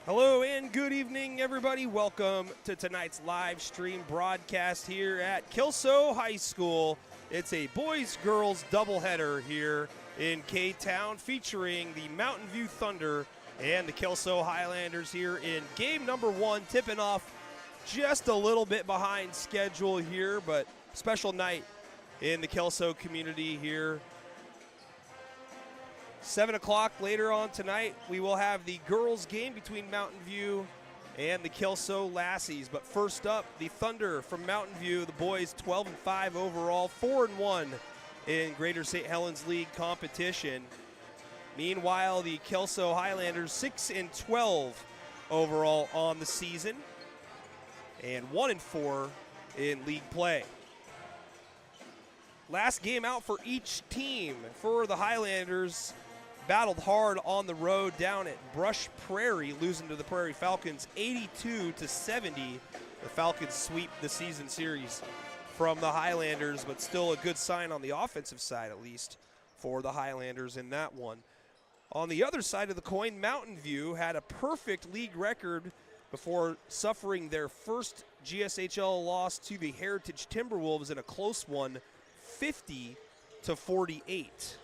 Hello and good evening, everybody. Welcome to tonight's live stream broadcast here at Kelso High School. It's a boys-girls doubleheader here in K-Town featuring the Mountain View Thunder and the Kelso Hilanders here in game number one, tipping off just a little bit behind schedule here, but special night in the Kelso community here. 7 o'clock later on tonight, we will have the girls game between Mountain View and the Kelso Lassies. But first up, the Thunder from Mountain View, the boys 12-5 overall, 4-1 in Greater St. Helens League competition. Meanwhile, the Kelso Hilanders 6-12 overall on the season and 1-4 in league play. Last game out for each team. For the Hilanders, battled hard on the road down at Brush Prairie, losing to the Prairie Falcons 82-70. The Falcons sweep the season series from the Hilanders, but still a good sign on the offensive side, at least, for the Hilanders in that one. On the other side of the coin, Mountain View had a perfect league record before suffering their first GSHL loss to the Heritage Timberwolves in a close one, 50-48.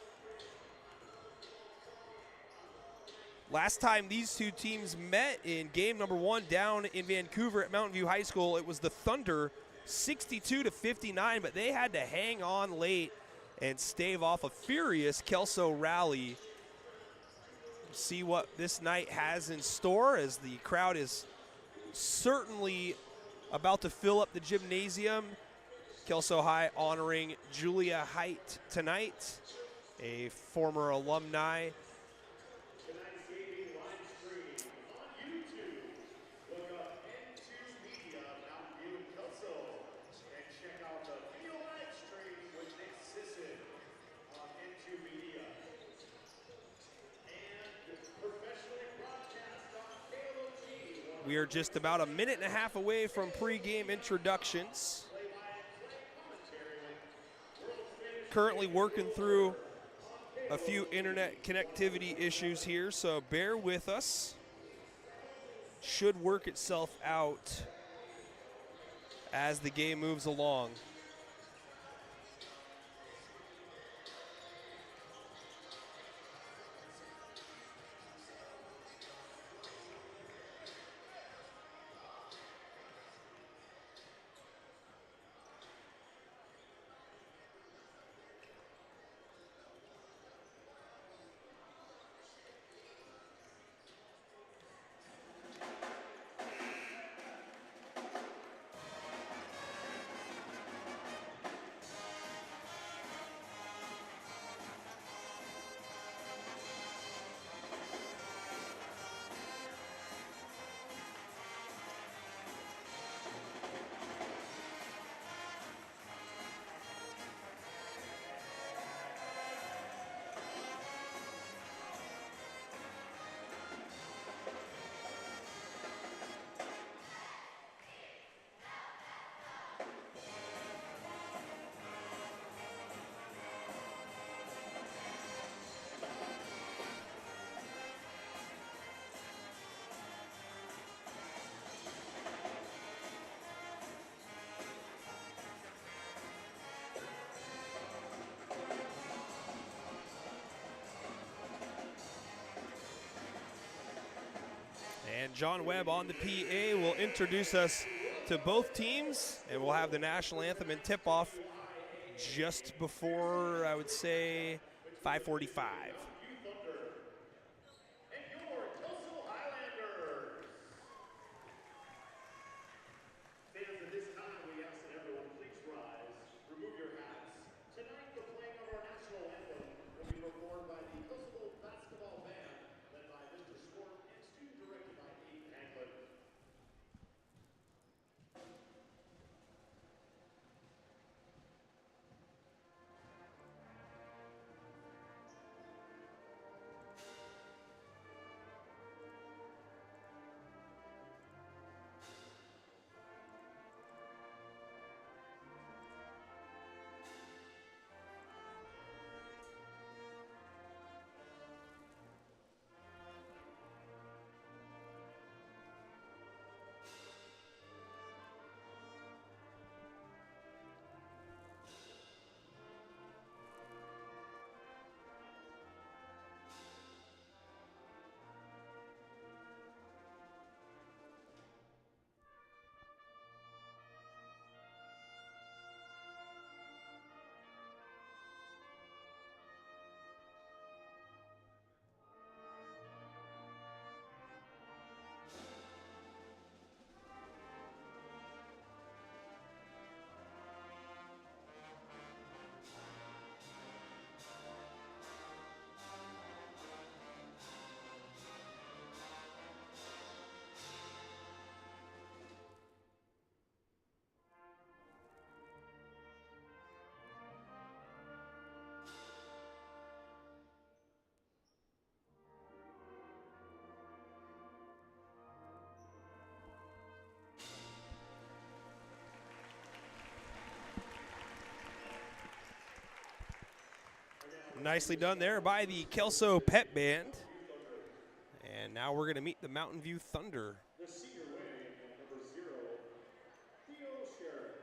Last time these two teams met in game number one down in Vancouver at Mountain View High School, it was the Thunder 62-59, but they had to hang on late and stave off a furious Kelso rally. See what this night has in store, as the crowd is certainly about to fill up the gymnasium. Kelso High honoring Julia Height tonight, a former alumni. We are just about a minute and a half away from pregame introductions. Currently working through a few internet connectivity issues here, so bear with us. Should work itself out as the game moves along. And John Webb on the PA will introduce us to both teams, and we'll have the national anthem and tip-off just before, I would say, 5:45. Nicely done there by the Kelso Pep Band. And now we're going to meet the Mountain View Thunder. The senior wing, number 0, Theo Sheridan.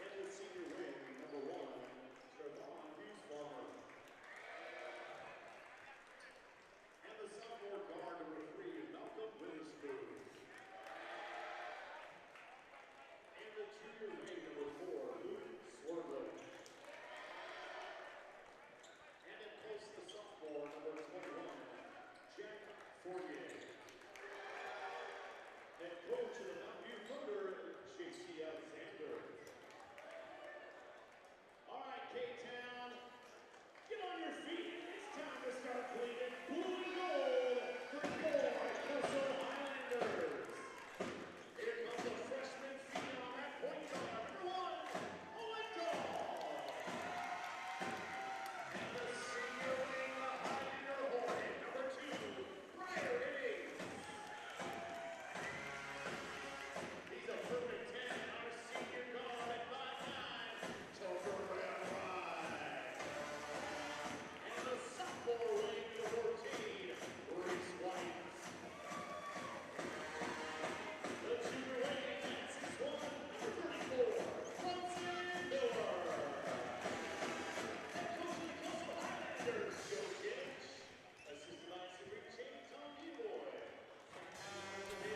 And the senior wing, number 1, Trevon Hughes-Farmer. And the sophomore guard, number 3, Malcolm Witherspoon. And the junior wing, number 4, Luke Swervin. And in post, the sophomore, number 21, Jack Fournier. Head coach of the Mountain View Thunder, J.C. Alexander. All right, K-Town, get on your feet. It's time to start cleaning blue and gold for your Kelso Hilanders. Here comes the freshman feeding on that point guard, number 1, Owen Dahl. And the senior wing, the Highlander Hornet, number 2, Briar Higgs. He's a perfect 10, our senior guard at 5'9", Topher Ramrine. And the sophomore wing, number 14, Reese White. The junior wing, at 6'1", number 34, Bronson Miller. Head coach of the Kelso Highlanders, Joe Kitch. Assistant lineman, Tom Eboy.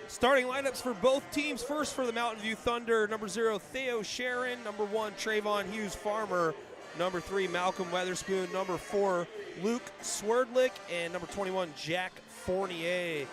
Starting lineups for both teams. First for the Mountain View Thunder, number 0, Theo Sharon, number 1, Trayvon Hughes-Farmer, number 3, Malcolm Weatherspoon, number 4, Luke Swerdlick, and number 21, Jack Fournier.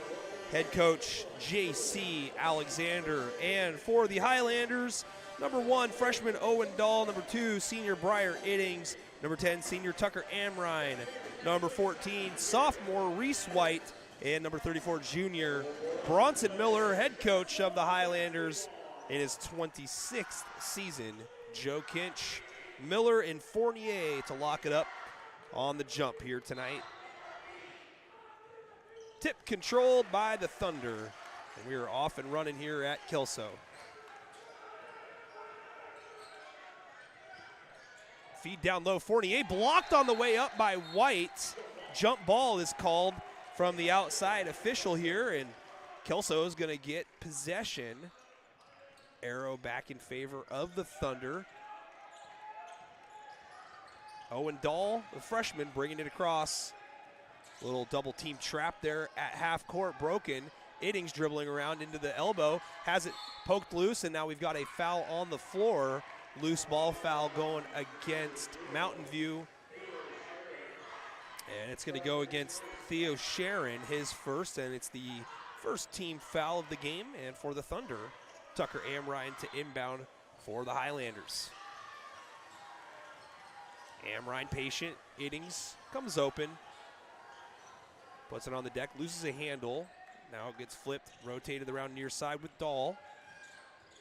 Head coach, J.C. Alexander. And for the Highlanders, number 1, freshman Owen Dahl, number 2, senior Briar Iddings, number 10, senior Tucker Amrine, number 14, sophomore Reese White, and number 34, junior Bronson Miller, head coach of the Highlanders in his 26th season. Joe Kinch, Miller, and Fournier to lock it up on the jump here tonight. Tip controlled by the Thunder, and we are off and running here at Kelso. Feed down low, Fournier blocked on the way up by White. Jump ball is called from the outside official here, and Kelso is going to get possession. Arrow back in favor of the Thunder. Owen Dahl, the freshman, bringing it across. Little double team trap there at half court, broken. Iddings dribbling around into the elbow, has it poked loose, and now we've got a foul on the floor. Loose ball foul going against Mountain View. And it's going to go against Theo Sharon, his first, and it's the first team foul of the game. And for the Thunder, Tucker Amrine to inbound for the Highlanders. Amrine patient, Iddings comes open, puts it on the deck, loses a handle. Now it gets flipped, rotated around near side with Dahl.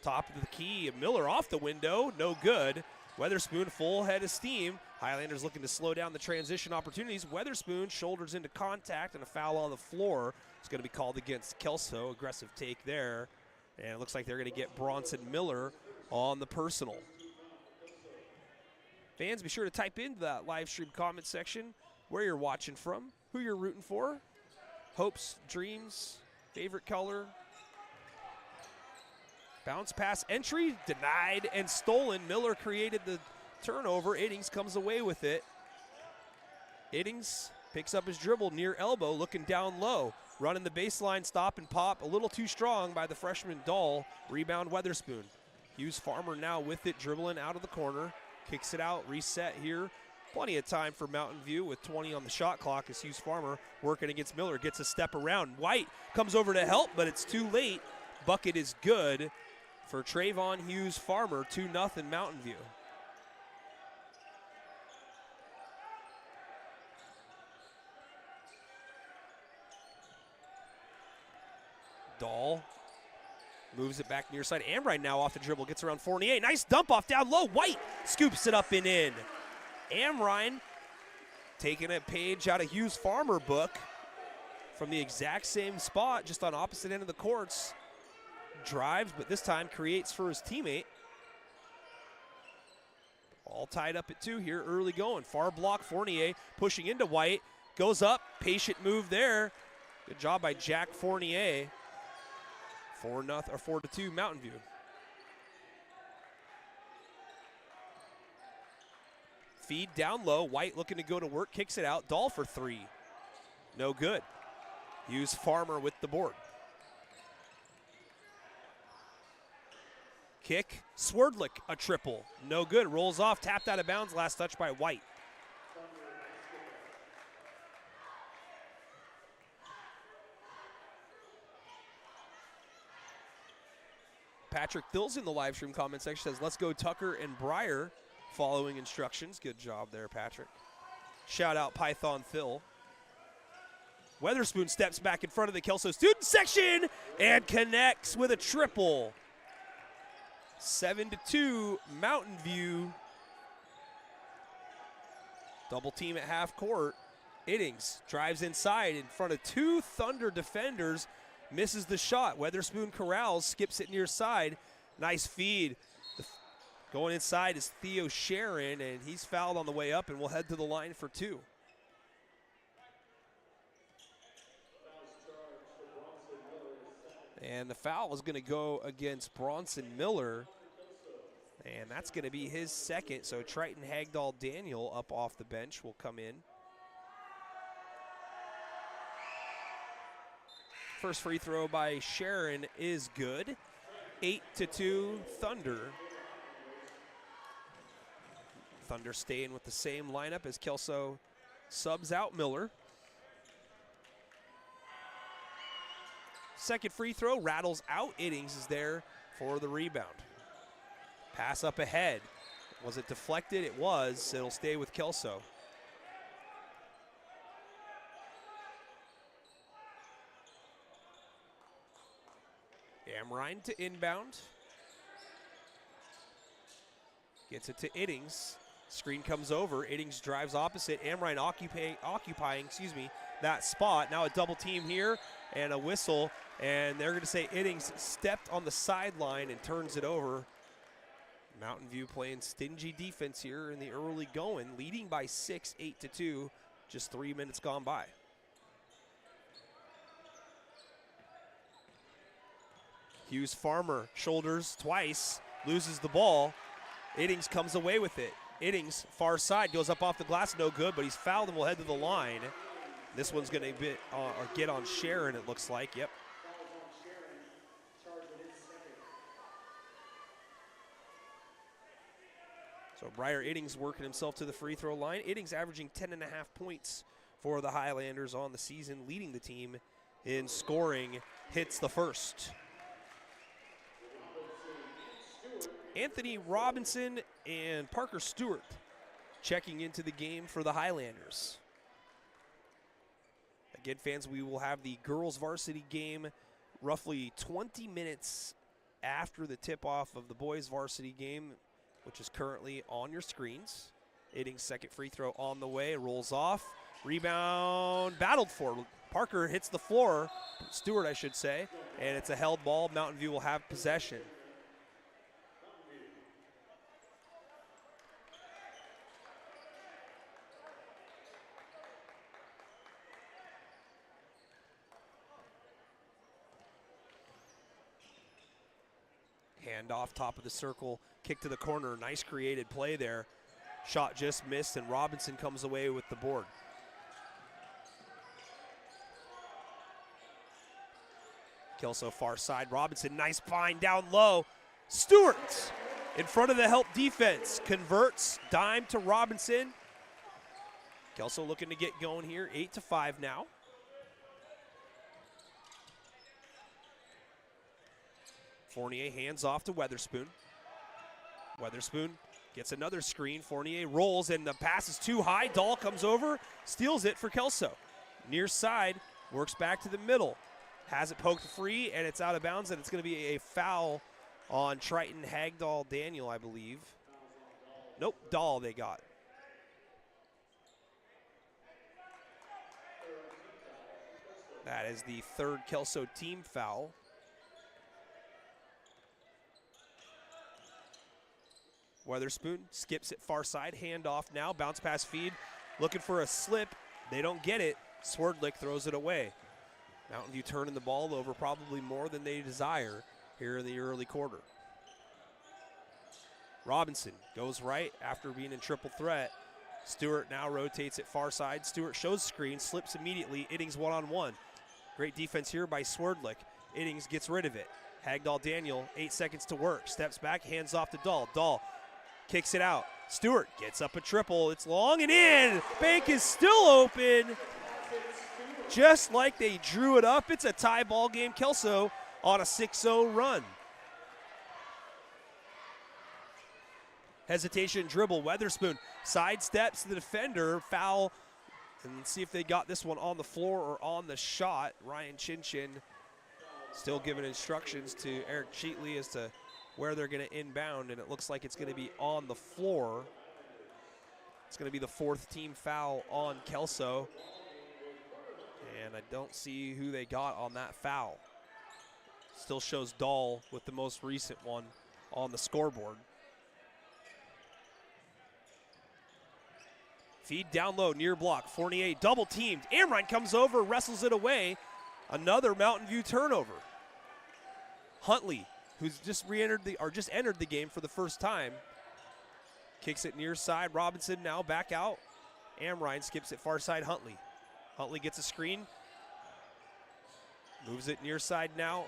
Top of the key, Miller off the window, no good. Weatherspoon full head of steam. Highlanders looking to slow down the transition opportunities. Weatherspoon shoulders into contact, and a foul on the floor. It's going to be called against Kelso. Aggressive take there. And it looks like they're going to get Bronson Miller on the personal. Fans, be sure to type into that live stream comment section where you're watching from, who you're rooting for, hopes, dreams, favorite color. Bounce pass entry, denied and stolen. Miller created the turnover. Iddings comes away with it. Iddings picks up his dribble near elbow, looking down low. Running the baseline, stop and pop. A little too strong by the freshman Dahl. Rebound Weatherspoon. Hughes-Farmer now with it, dribbling out of the corner. Kicks it out, reset here. Plenty of time for Mountain View with 20 on the shot clock as Hughes-Farmer working against Miller. Gets a step around. White comes over to help, but it's too late. Bucket is good for Trayvon Hughes-Farmer, 2-0 Mountain View. Dahl moves it back near side. Amrine now off the dribble, gets around Fournier. Nice dump off down low. White scoops it up and in. Amrine taking a page out of Hughes-Farmer book from the exact same spot, just on opposite end of the courts. Drives, but this time creates for his teammate. All tied up at 2 here, early going. Far block, Fournier pushing into White. Goes up, patient move there. Good job by Jack Fournier. 4-2 Mountain View. Feed down low, White looking to go to work, kicks it out. Dahl for 3. No good. Hughes Farmer with the board. Kick, Swerdlick, a triple. No good, rolls off, tapped out of bounds, last touch by White. Patrick Thills in the live stream comment section says, let's go Tucker and Breyer, following instructions. Good job there, Patrick. Shout out Python Phil. Weatherspoon steps back in front of the Kelso student section and connects with a triple. 7-2 Mountain View. Double team at half court. Iddings drives inside in front of 2 Thunder defenders. Misses the shot. Weatherspoon corrals, skips it near side. Nice feed. Going inside is Theo Sharon, and he's fouled on the way up, and we'll head to the line for 2. And the foul is going to go against Bronson Miller, and that's going to be his second. So Triton Hagdahl Daniel up off the bench will come in. First free throw by Sharon is good. 8-2 Thunder. Thunder staying with the same lineup as Kelso subs out Miller. Second free throw rattles out. Iddings is there for the rebound. Pass up ahead. Was it deflected? It was. It'll stay with Kelso. Amrine to inbound. Gets it to Iddings. Screen comes over. Iddings drives opposite. Amrine occupying that spot. Now a double team here and a whistle. And they're going to say Iddings stepped on the sideline and turns it over. Mountain View playing stingy defense here in the early going. Leading by 6, 8-2. Just 3 minutes gone by. Hughes Farmer shoulders twice, loses the ball. Iddings comes away with it. Iddings, far side, goes up off the glass, no good, but he's fouled and will head to the line. This one's going to get on Sharon, it looks like. Yep. So Breyer Iddings working himself to the free throw line. Iddings averaging 10.5 points for the Highlanders on the season, leading the team in scoring. Hits the first. Anthony Robinson and Parker Stewart checking into the game for the Highlanders. Again, fans, we will have the girls varsity game roughly 20 minutes after the tip-off of the boys varsity game, which is currently on your screens. Iddings' second free throw on the way, rolls off. Rebound battled for. Parker hits the floor, Stewart I should say, and it's a held ball. Mountain View will have possession. Hand off, top of the circle, kick to the corner. Nice created play there. Shot just missed, and Robinson comes away with the board. Kelso far side. Robinson, nice find down low. Stewart in front of the help defense. Converts, dime to Robinson. Kelso looking to get going here. 8-5 now. Fournier hands off to Weatherspoon. Weatherspoon gets another screen. Fournier rolls, and the pass is too high. Dahl comes over, steals it for Kelso. Near side, works back to the middle. Has it poked free, and it's out of bounds, and it's going to be a foul on Triton Hagdahl Daniel, I believe. Nope, Dahl they got. That is the third Kelso team foul. Weatherspoon skips it far side, handoff now, bounce pass feed, looking for a slip. They don't get it. Swerdlick throws it away. Mountain View turning the ball over probably more than they desire here in the early quarter. Robinson goes right after being in triple threat. Stewart now rotates it far side. Stewart shows screen, slips immediately. Iddings one-on-one. Great defense here by Swerdlick. Iddings gets rid of it. Hagdahl Daniel, 8 seconds to work. Steps back, hands off to Dahl. Dahl kicks it out. Stewart gets up a triple. It's long and in. Bank is still open. Just like they drew it up, it's a tie ball game. Kelso on a 6-0 run. Hesitation dribble. Weatherspoon sidesteps the defender. Foul. And let's see if they got this one on the floor or on the shot. Ryan Chinchin still giving instructions to Eric Cheatley as to where they're going to inbound, and it looks like it's going to be on the floor. It's going to be the 4th team foul on Kelso. And I don't see who they got on that foul. Still shows Dahl with the most recent one on the scoreboard. Feed down low, near block, Fournier double teamed. Amrine comes over, wrestles it away. Another Mountain View turnover. Huntley, who's just entered the game for the first time, kicks it near side. Robinson now back out. Amrine skips it far side. Huntley. Huntley gets a screen. Moves it near side now.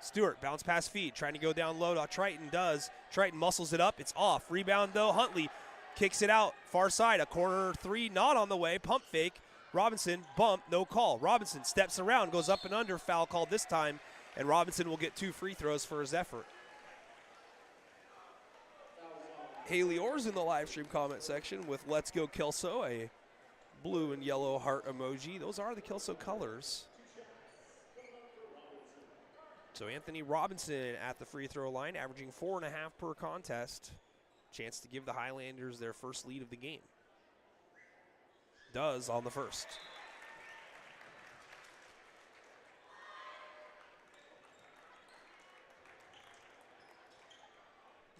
Stewart, bounce pass feed, trying to go down low. Triton does. Triton muscles it up. It's off. Rebound though. Huntley kicks it out far side. A corner 3 not on the way. Pump fake. Robinson, bump, no call. Robinson steps around, goes up and under. Foul called this time. And Robinson will get 2 free throws for his effort. Haley Orr's in the live stream comment section with Let's Go Kelso, a blue and yellow heart emoji. Those are the Kelso colors. So Anthony Robinson at the free throw line, averaging 4.5 per contest. Chance to give the Highlanders their first lead of the game. Does on the first.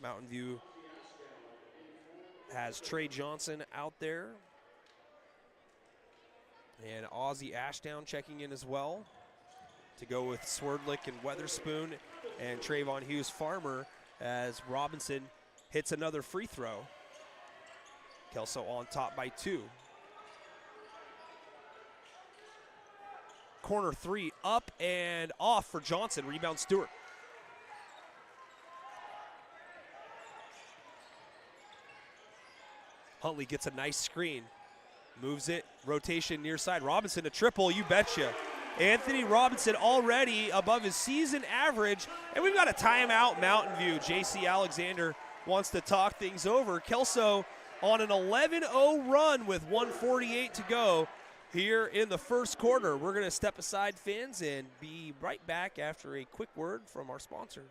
Mountain View has Trey Johnson out there. And Ozzie Ashdown checking in as well to go with Swerdlick and Weatherspoon and Trayvon Hughes-Farmer as Robinson hits another free throw. Kelso on top by 2. Corner 3 up and off for Johnson. Rebound Stewart. Huntley gets a nice screen. Moves it, rotation near side. Robinson a triple, you betcha. Anthony Robinson already above his season average. And we've got a timeout, Mountain View. J.C. Alexander wants to talk things over. Kelso on an 11-0 run with 1:48 to go here in the first quarter. We're going to step aside, fans, and be right back after a quick word from our sponsor.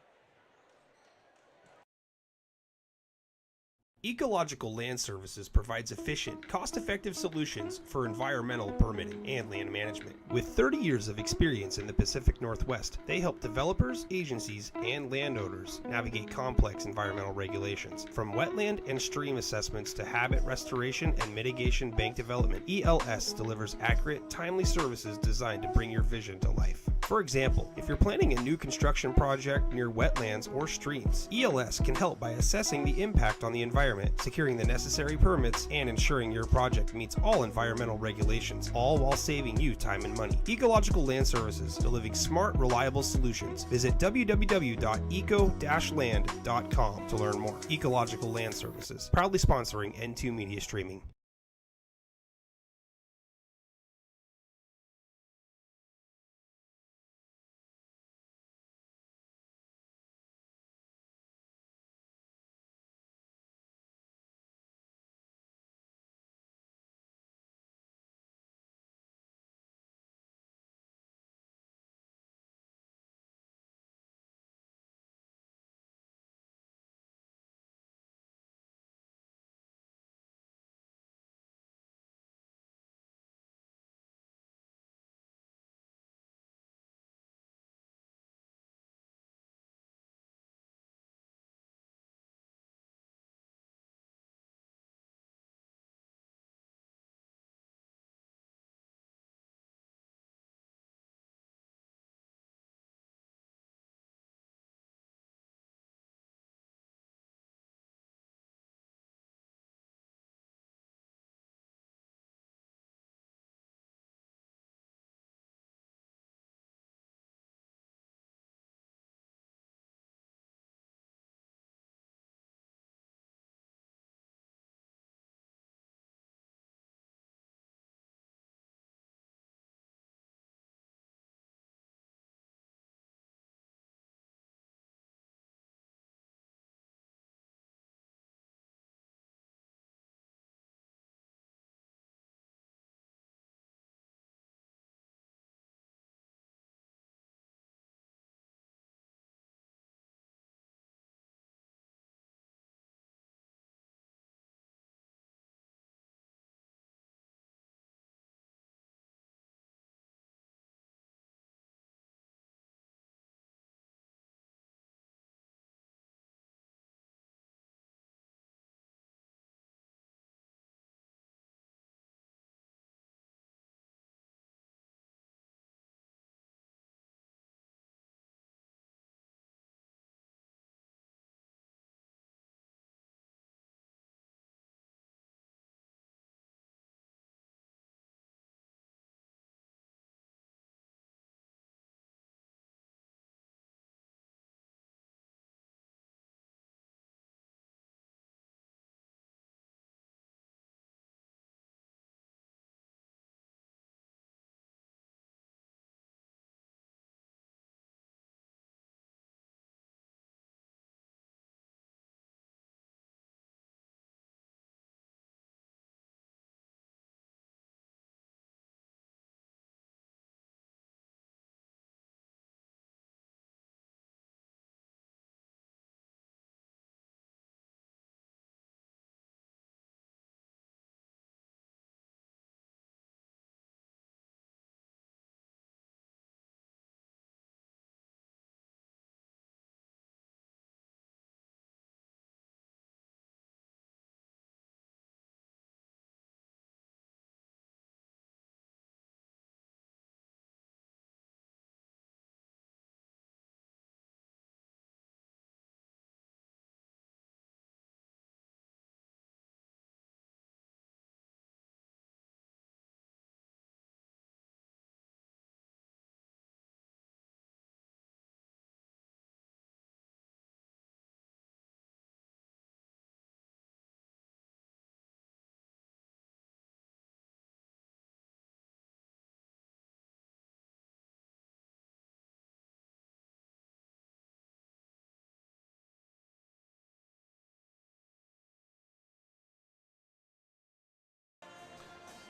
Ecological Land Services provides efficient, cost-effective solutions for environmental permitting and land management. With 30 years of experience in the Pacific Northwest, they help developers, agencies, and landowners navigate complex environmental regulations. From wetland and stream assessments to habit restoration and mitigation bank development, ELS delivers accurate, timely services designed to bring your vision to life. For example, if you're planning a new construction project near wetlands or streams, ELS can help by assessing the impact on the environment, securing the necessary permits, and ensuring your project meets all environmental regulations, all while saving you time and money. Ecological Land Services, delivering smart, reliable solutions. Visit www.eco-land.com to learn more. Ecological Land Services, proudly sponsoring N2 Media Streaming.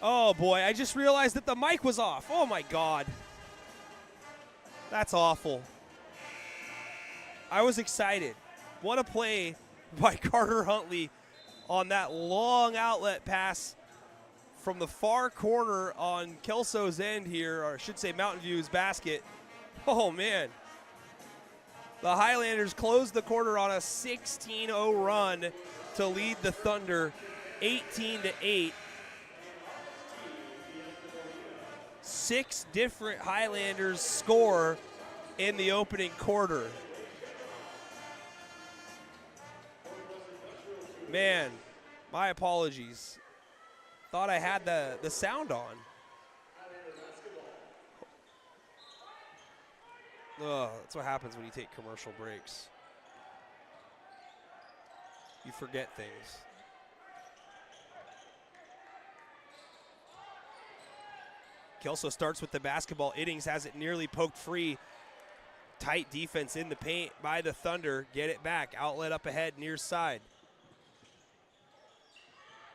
Oh boy, I just realized that the mic was off. Oh my God. That's awful. I was excited. What a play by Carter Huntley on that long outlet pass from the far corner on Kelso's end here, or I should say Mountain View's basket. Oh man. The Highlanders closed the quarter on a 16-0 run to lead the Thunder 18-8. 6 different Highlanders score in the opening quarter. Man, my apologies. Thought I had the sound on. Ugh, that's what happens when you take commercial breaks. You forget things. Kelso starts with the basketball. Iddings has it nearly poked free. Tight defense in the paint by the Thunder. Get it back. Outlet up ahead, near side.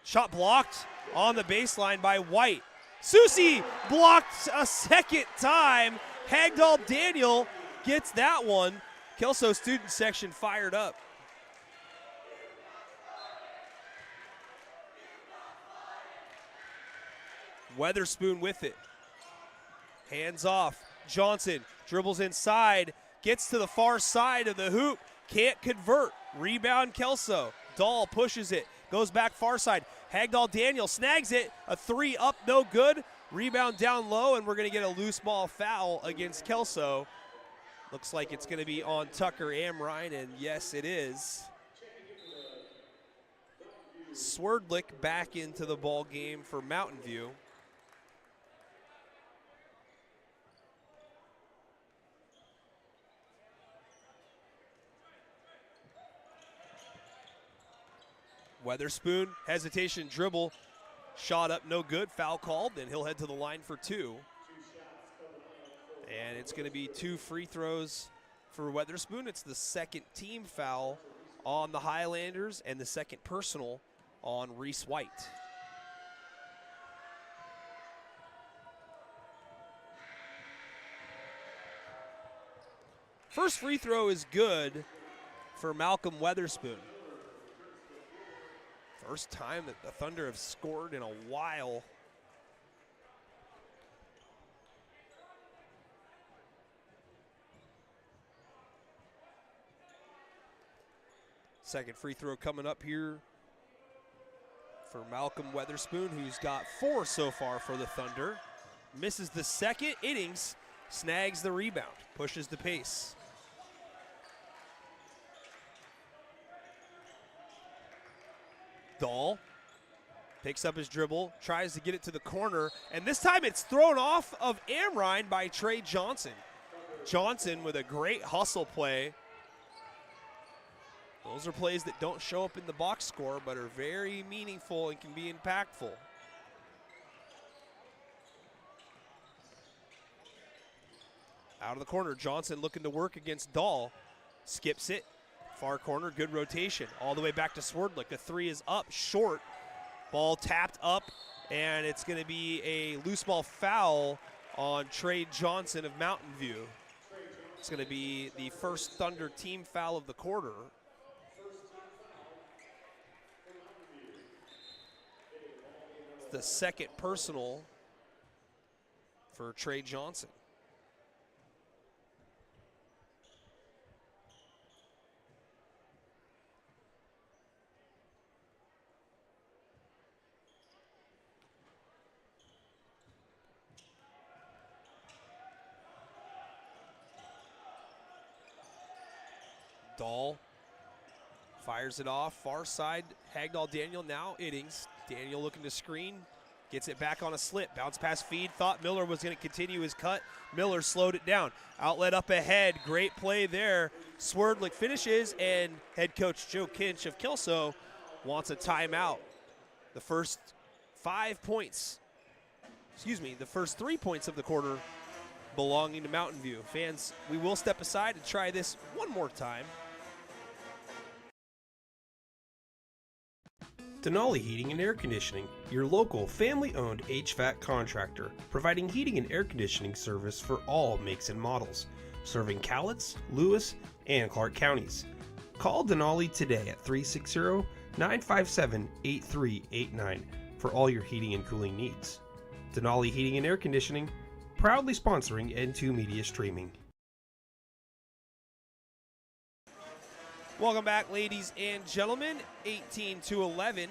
Shot blocked on the baseline by White. Susi blocked a second time. Hagdahl Daniel gets that one. Kelso student section fired up. Weatherspoon with it. Hands off. Johnson dribbles inside. Gets to the far side of the hoop. Can't convert. Rebound Kelso. Dahl pushes it. Goes back far side. Hagdahl Daniel snags it. A 3 up, no good. Rebound down low, and we're going to get a loose ball foul against Kelso. Looks like it's going to be on Tucker Amrine, and yes, it is. Swerdlick back into the ball game for Mountain View. Weatherspoon, hesitation, dribble, shot up, no good, foul called, then he'll head to the line for 2. And it's going to be 2 free throws for Weatherspoon. It's the second team foul on the Highlanders and the second personal on Reese White. First free throw is good for Malcolm Weatherspoon. First time that the Thunder have scored in a while. Second free throw coming up here for Malcolm Weatherspoon, who's got 4 so far for the Thunder. Misses the second. Iddings snags the rebound, pushes the pace. Dahl picks up his dribble, tries to get it to the corner, and this time it's thrown off of Amrine by Trey Johnson. Johnson with a great hustle play. Those are plays that don't show up in the box score but are very meaningful and can be impactful. Out of the corner, Johnson looking to work against Dahl. Skips it. Far corner, good rotation. All the way back to Swerdlick. The 3 is up, short. Ball tapped up, and it's going to be a loose ball foul on Trey Johnson of Mountain View. It's going to be the first Thunder team foul of the quarter. It's the second personal for Trey Johnson. Dahl fires it off, far side, Hagdahl Daniel, now Iddings. Daniel looking to screen, gets it back on a slip, bounce pass feed, thought Miller was going to continue his cut. Miller slowed it down. Outlet up ahead, great play there. Swerdlick finishes, and head coach Joe Kinch of Kelso wants a timeout. The first 5 points, the first 3 points of the quarter belonging to Mountain View. Fans, we will step aside and try this one more time. Denali Heating and Air Conditioning, your local family-owned HVAC contractor, providing heating and air conditioning service for all makes and models, serving Cowlitz, Lewis, and Clark counties. Call Denali today at 360-957-8389 for all your heating and cooling needs. Denali Heating and Air Conditioning, proudly sponsoring N2 Media Streaming. Welcome back, ladies and gentlemen. 18-11.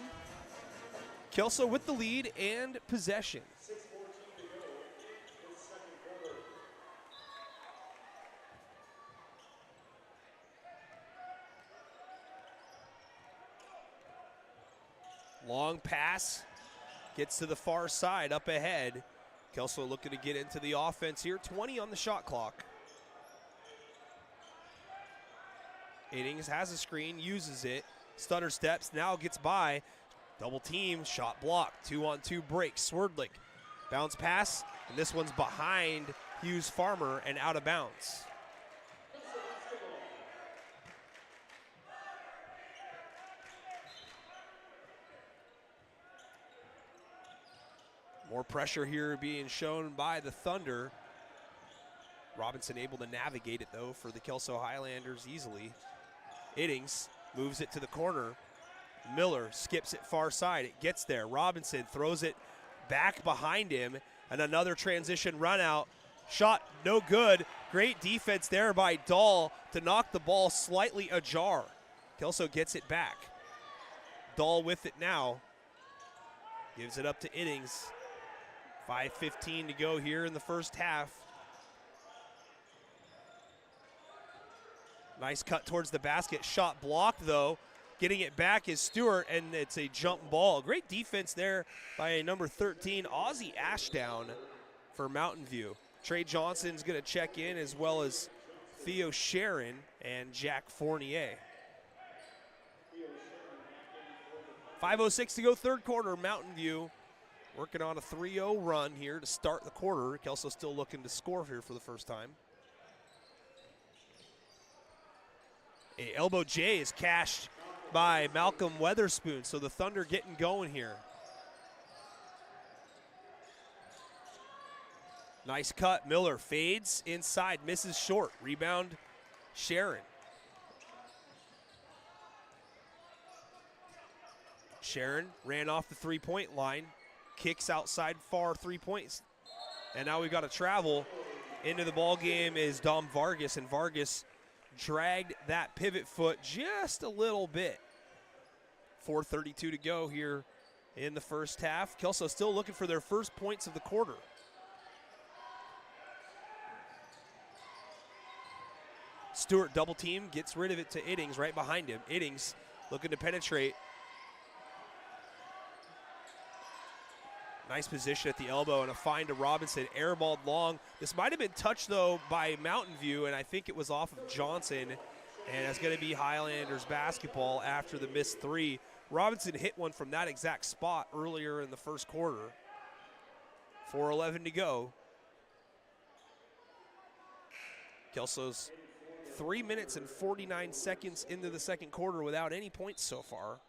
Kelso with the lead and possession. Long pass. Gets to the far side, up ahead. Kelso looking to get into the offense here. 20 on the shot clock. Iddings has a screen, uses it. Stutter steps, now gets by. Double team, shot blocked. 2-on-2 break. Swerdlick. Bounce pass, and this one's behind Hughes Farmer and out of bounds. More pressure here being shown by the Thunder. Robinson able to navigate it, though, for the Kelso Highlanders easily. Iddings moves it to the corner. Miller skips it far side. It gets there. Robinson throws it back behind him, and another transition run out. Shot no good. Great defense there by Dahl to knock the ball slightly ajar. Kelso gets it back. Dahl with it now. Gives it up to Iddings. 5:15 to go here in the first half. Nice cut towards the basket. Shot blocked, though. Getting it back is Stewart, and it's a jump ball. Great defense there by number 13, Ozzie Ashdown for Mountain View. Trey Johnson's going to check in, as well as Theo Sharon and Jack Fournier. 5:06 to go, third quarter. Mountain View working on a 3-0 run here to start the quarter. Kelso still looking to score here for the first time. A elbow J is cashed by Malcolm Weatherspoon, so the Thunder getting going here. Nice cut. Miller fades inside, misses short. Rebound, Sharon. Sharon ran off the three-point line, kicks outside far 3 points. And now we've got to travel into the ball game is Dom Vargas, and Vargas dragged that pivot foot just a little bit. 4:32 to go here in the first half. Kelso still looking for their first points of the quarter. Stewart double team, gets rid of it to Iddings right behind him. Iddings looking to penetrate. Nice position at the elbow and a find to Robinson. Airballed long. This might have been touched, though, by Mountain View, and I think it was off of Johnson. And it's going to be Highlanders basketball after the missed three. Robinson hit one from that exact spot earlier in the first quarter. 4:11 to go. Kelso's 3 minutes and 49 seconds into the second quarter without any points so far.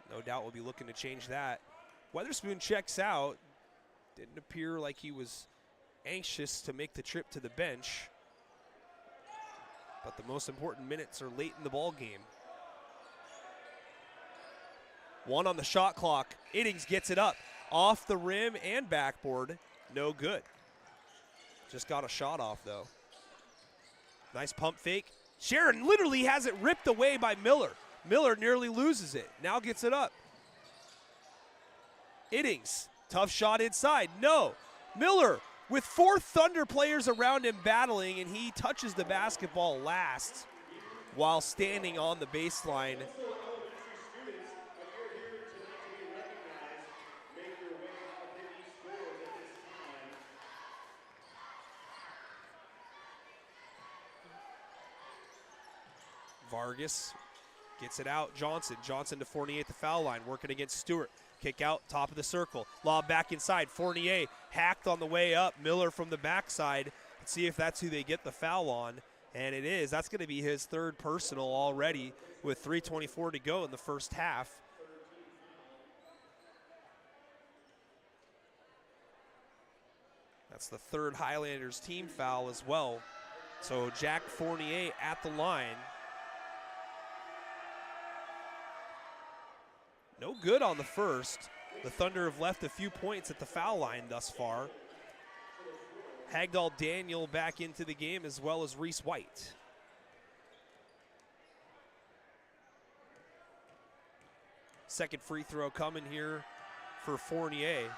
No doubt we'll be looking to change that. Weatherspoon checks out. Didn't appear like he was anxious to make the trip to the bench. But the most important minutes are late in the ball game. 1 on the shot clock. Iddings gets it up. Off the rim and backboard. No good. Just got a shot off, though. Nice pump fake. Sharon literally has it ripped away by Miller. Miller nearly loses it. Now gets it up. Iddings, tough shot inside. No. Miller with 4 Thunder players around him battling, and he touches the basketball last while standing on the baseline. Vargas gets it out. Johnson to Fournier at the foul line, working against Stewart. Kick out, top of the circle. Lob back inside. Fournier hacked on the way up. Miller from the backside. Let's see if that's who they get the foul on. And it is. That's going to be his third personal already with 3:24 to go in the first half. That's the third Highlanders team foul as well. So Jack Fournier at the line. No good on the first. The Thunder have left a few points at the foul line thus far. Hagdahl Daniel back into the game as well as Reese White. Second free throw coming here for Fournier.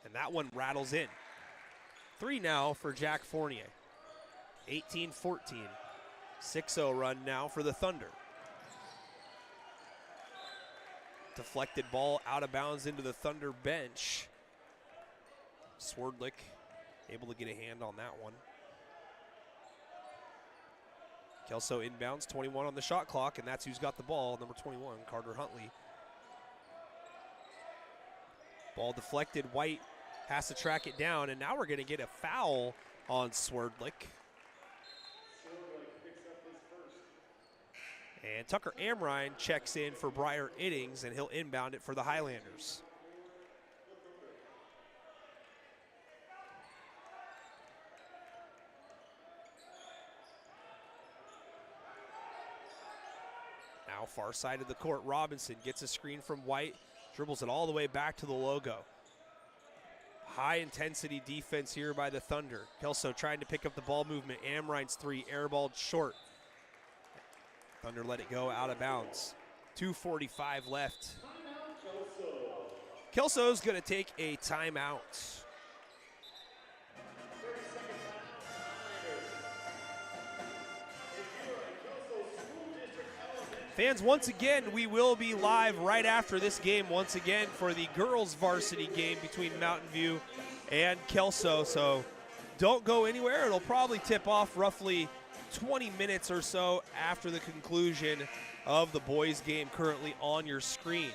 And that one rattles in. 3 now for Jack Fournier. 18-14. 6-0 run now for the Thunder. Deflected ball out of bounds into the Thunder bench. Swerdlick able to get a hand on that one. Kelso inbounds, 21 on the shot clock, and that's who's got the ball, number 21, Carter Huntley. Ball deflected, White has to track it down, and now we're gonna get a foul on Swerdlick. And Tucker Amrine checks in for Briar Iddings, and he'll inbound it for the Highlanders. Now far side of the court, Robinson gets a screen from White, dribbles it all the way back to the logo. High intensity defense here by the Thunder. Kelso trying to pick up the ball movement. Amrine's three, airballed short. Thunder let it go out of bounds. 2:45 left. Kelso's gonna take a timeout. Fans, once again, we will be live right after this game once again for the girls varsity game between Mountain View and Kelso. So don't go anywhere. It'll probably tip off roughly 20 minutes or so after the conclusion of the boys game currently on your screen.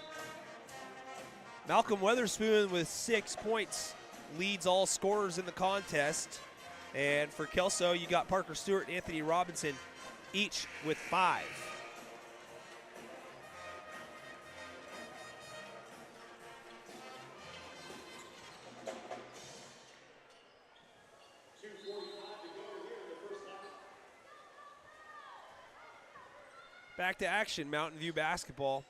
Malcolm Weatherspoon with 6 points leads all scorers in the contest. And for Kelso, you got Parker Stewart and Anthony Robinson each with 5. Back to action, Mountain View basketball.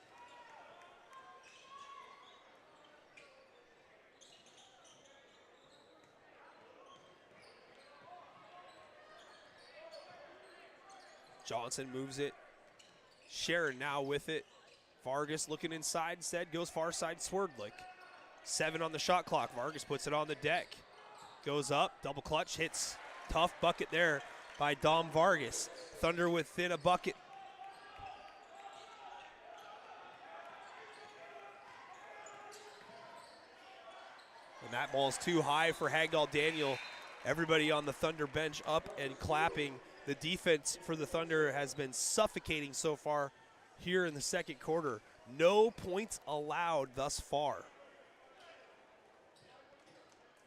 Johnson moves it. Sharon now with it. Vargas looking inside instead, goes far side Swerdlick. 7 on the shot clock. Vargas puts it on the deck. Goes up, double clutch, hits. Tough bucket there by Dom Vargas. Thunder within a bucket. And that ball's too high for Hagdahl Daniel. Everybody on the Thunder bench up and clapping. The defense for the Thunder has been suffocating so far here in the second quarter. No points allowed thus far.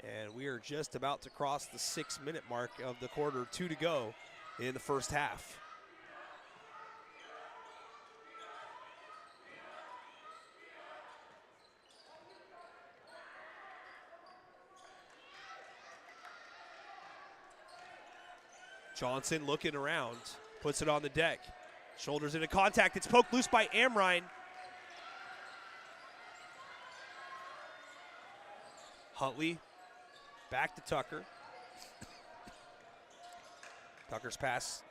And we are just about to cross the 6-minute mark of the quarter. 2 to go in the first half. Johnson looking around, puts it on the deck. Shoulders into contact, it's poked loose by Amrine. Huntley, back to Tucker. Tucker's pass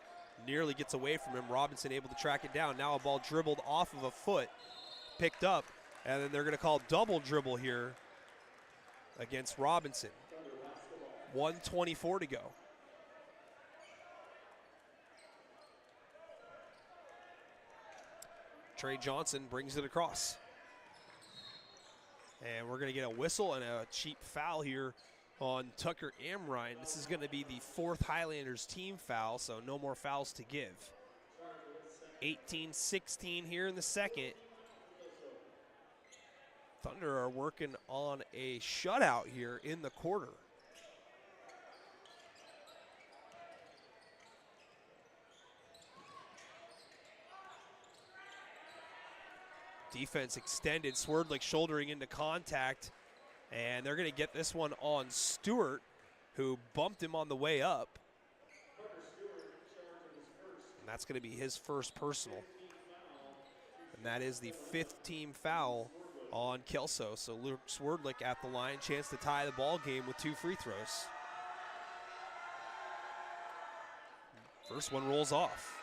nearly gets away from him. Robinson able to track it down. Now a ball dribbled off of a foot, picked up, and then they're gonna call double dribble here against Robinson. 1:24 to go. Trey Johnson brings it across. And we're going to get a whistle and a cheap foul here on Tucker Amrine. This is going to be the 4th Highlanders team foul, so no more fouls to give. 18-16 here in the second. Thunder are working on a shutout here in the quarter. Defense extended, Swerdlick shouldering into contact, and they're going to get this one on Stewart, who bumped him on the way up. And that's going to be his first personal. And that is the 5th team foul on Kelso. So Luke Swerdlick at the line, chance to tie the ball game with 2 free throws. First one rolls off.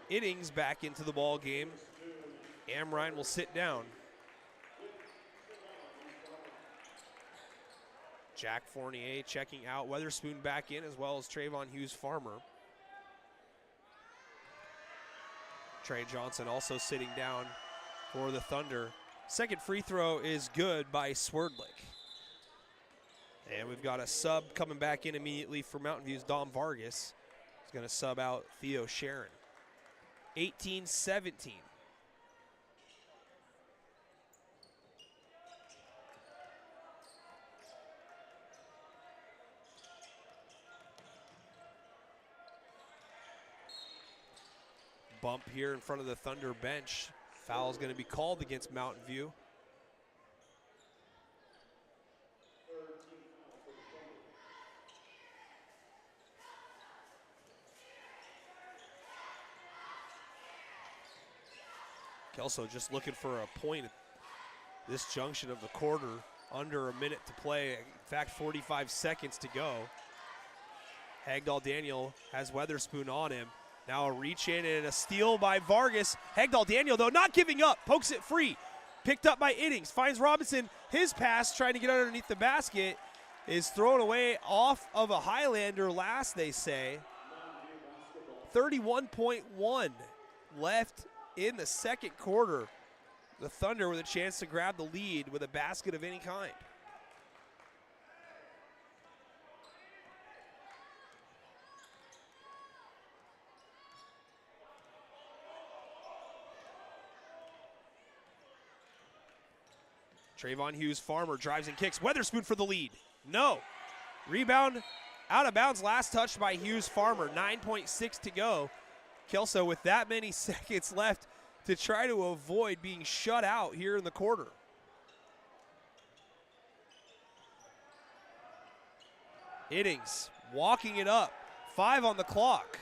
Innings back into the ball game. Amrine will sit down. Jack Fournier checking out. Weatherspoon back in, as well as Trayvon Hughes-Farmer. Trey Johnson also sitting down for the Thunder. Second free throw is good by Swerdlick. And we've got a sub coming back in immediately for Mountain View's Dom Vargas. He's going to sub out Theo Sharon. 18-17. Bump here in front of the Thunder bench. Foul is going to be called against Mountain View. Kelso just looking for a point at this junction of the quarter. Under a minute to play. In fact, 45 seconds to go. Hagdahl Daniel has Weatherspoon on him. Now a reach in and a steal by Vargas. Hagdahl Daniel, though, not giving up. Pokes it free. Picked up by Innings. Finds Robinson. His pass, trying to get underneath the basket, is thrown away off of a Highlander last, they say. 31.1 left in the second quarter. The Thunder with a chance to grab the lead with a basket of any kind. Trayvon Hughes-Farmer drives and kicks. Weatherspoon for the lead. No. Rebound out of bounds. Last touch by Hughes-Farmer. 9.6 to go. Kelso with that many seconds left to try to avoid being shut out here in the quarter. Innings walking it up. 5 on the clock.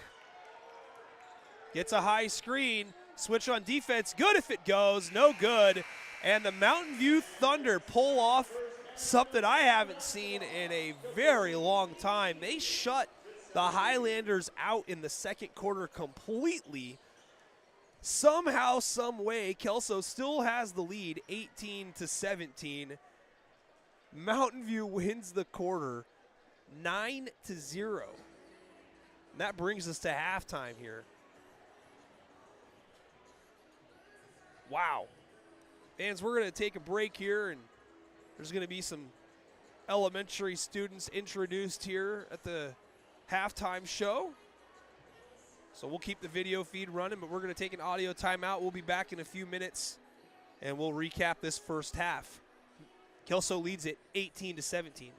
Gets a high screen. Switch on defense. Good if it goes. No good. And the Mountain View Thunder pull off something I haven't seen in a very long time. They shut the Highlanders out in the second quarter completely. Somehow, some way, Kelso still has the lead, 18-17. Mountain View wins the quarter, 9-0. And that brings us to halftime here. Wow. Fans, we're going to take a break here, and there's going to be some elementary students introduced here at the halftime show. So we'll keep the video feed running, but we're going to take an audio timeout. We'll be back in a few minutes, and we'll recap this first half. Kelso leads it 18-17.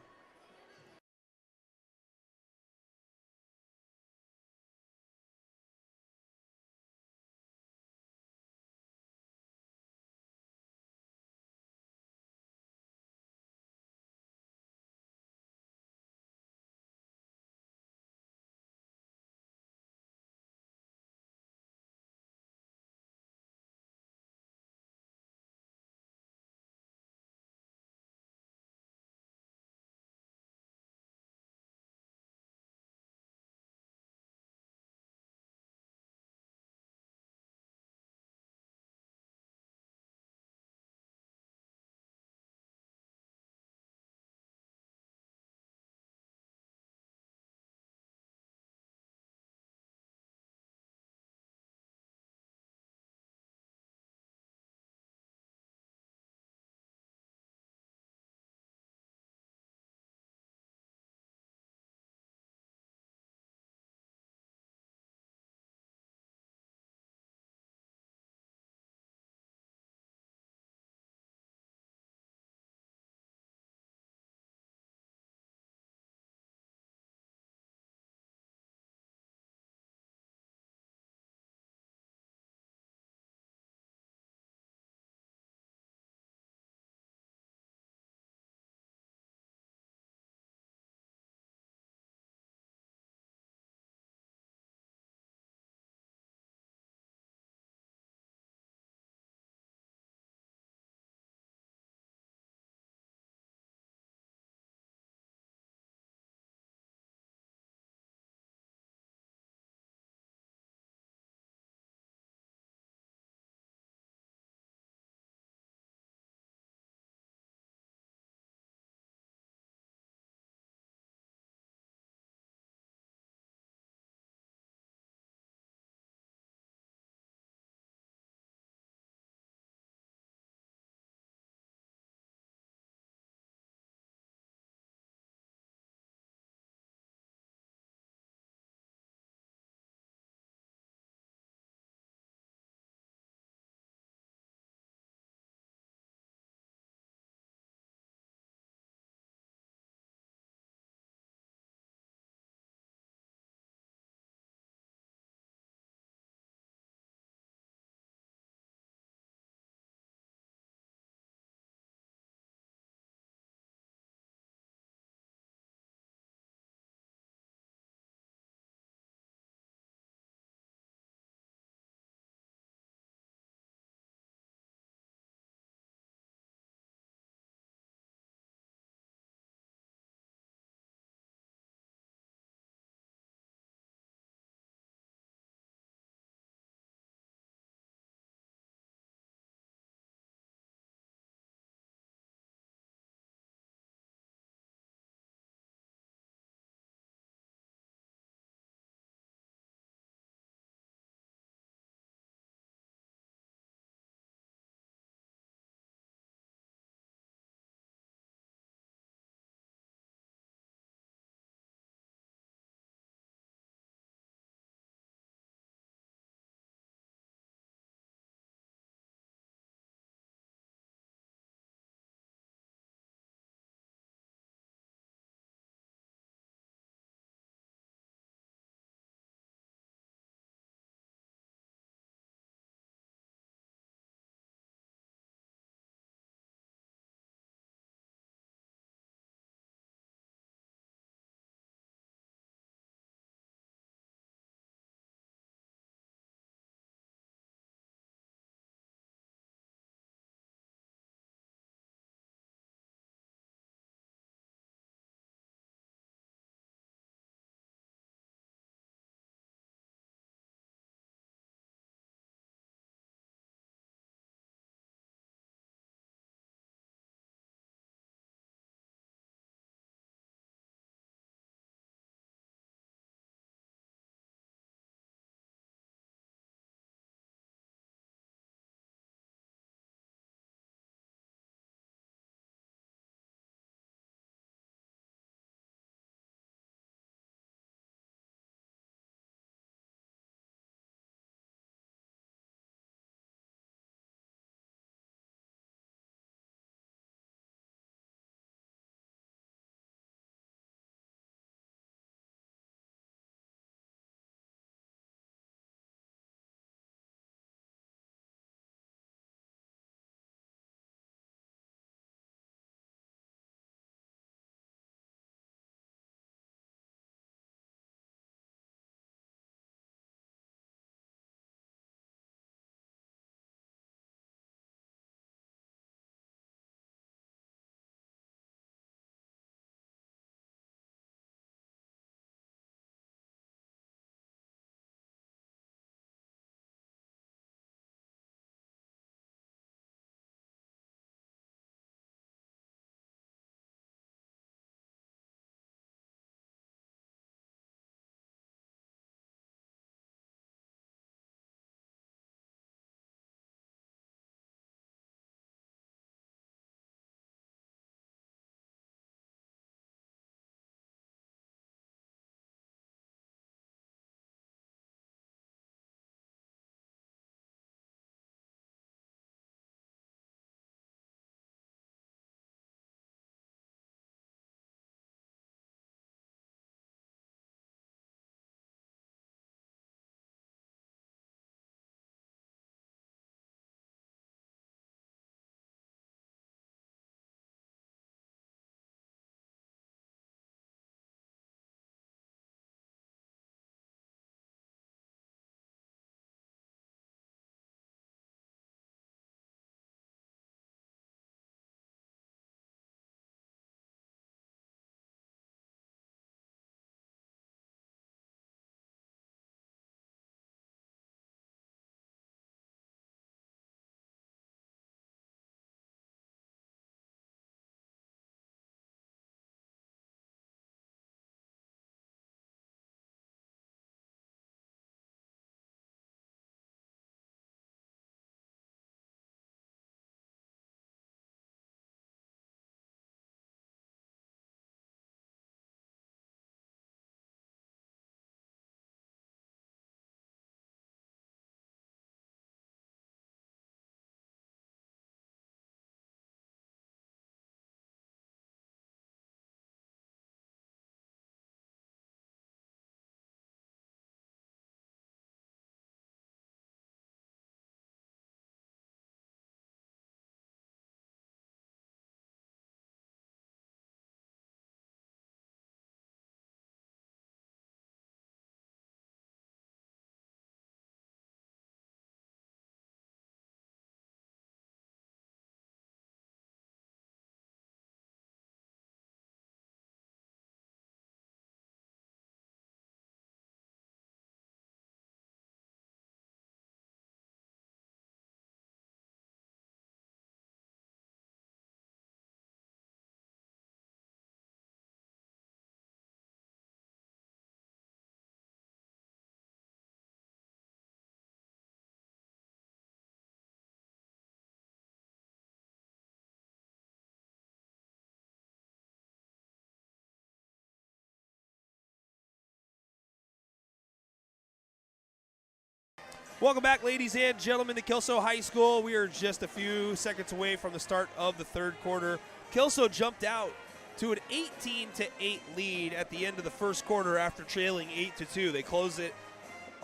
Welcome back, ladies and gentlemen, to Kelso High School. We are just a few seconds away from the start of the third quarter. Kelso jumped out to an 18-8 lead at the end of the first quarter after trailing 8-2. They closed it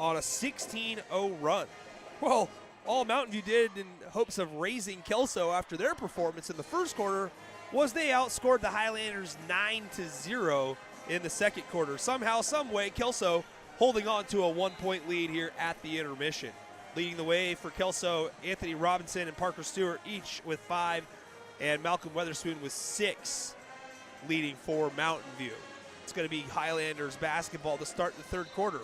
on a 16-0 run. Well, all Mountain View did in hopes of raising Kelso after their performance in the first quarter was they outscored the Highlanders 9-0 in the second quarter. Somehow, some way, Kelso holding on to a 1-point lead here at the intermission. Leading the way for Kelso, Anthony Robinson and Parker Stewart each with 5, and Malcolm Weatherspoon with 6 leading for Mountain View. It's going to be Highlanders basketball to start the third quarter.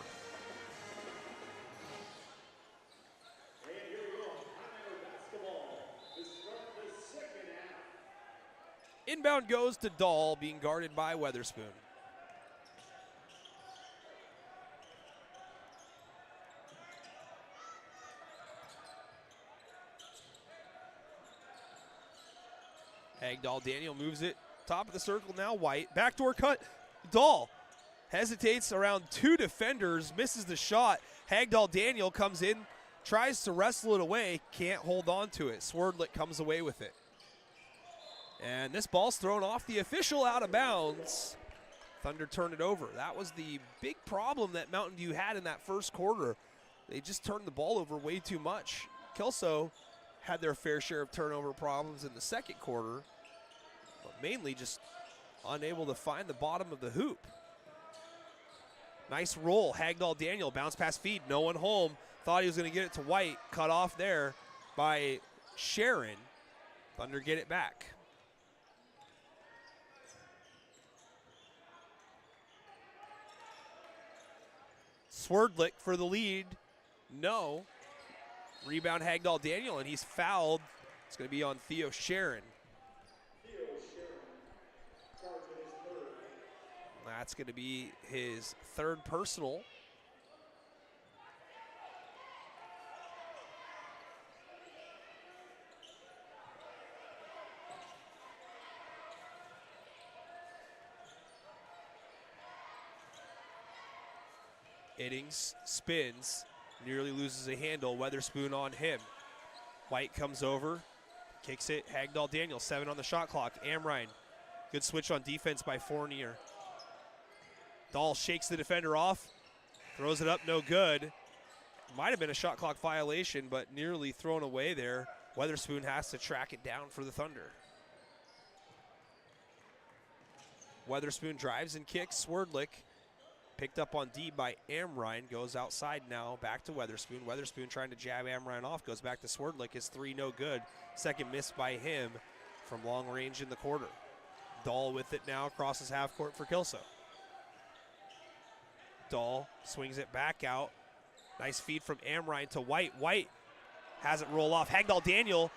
And here we go, Highlander basketball to start the second half. Inbound goes to Dahl, being guarded by Weatherspoon. Hagdahl Daniel moves it. Top of the circle now, White. Backdoor cut. Dahl hesitates around 2 defenders, misses the shot. Hagdahl Daniel comes in, tries to wrestle it away, can't hold on to it. Swerdlick comes away with it. And this ball's thrown off the official, out of bounds. Thunder turned it over. That was the big problem that Mountain View had in that first quarter. They just turned the ball over way too much. Kelso had their fair share of turnover problems in the second quarter, but mainly just unable to find the bottom of the hoop. Nice roll. Hagdahl Daniel, bounce pass feed, no one home. Thought he was going to get it to White, cut off there by Sharon. Thunder get it back. Swerdlick for the lead. No. Rebound Hagdahl Daniel, and he's fouled. It's going to be on Theo Sharon. That's going to be his third personal. Iddings spins, nearly loses a handle. Weatherspoon on him. White comes over, kicks it. Hagdahl Daniel, 7 on the shot clock. Amrine, good switch on defense by Fournier. Dahl shakes the defender off, throws it up, no good. Might have been a shot clock violation, but nearly thrown away there. Weatherspoon has to track it down for the Thunder. Weatherspoon drives and kicks. Swerdlick picked up on D by Amrine, goes outside now, back to Weatherspoon. Weatherspoon trying to jab Amrine off, goes back to Swerdlick. His 3 no good. Second miss by him from long range in the quarter. Dahl with it now, crosses half court for Kelso. Dahl swings it back out. Nice feed from Amrine to White. White has it roll off. Hagdahl Daniel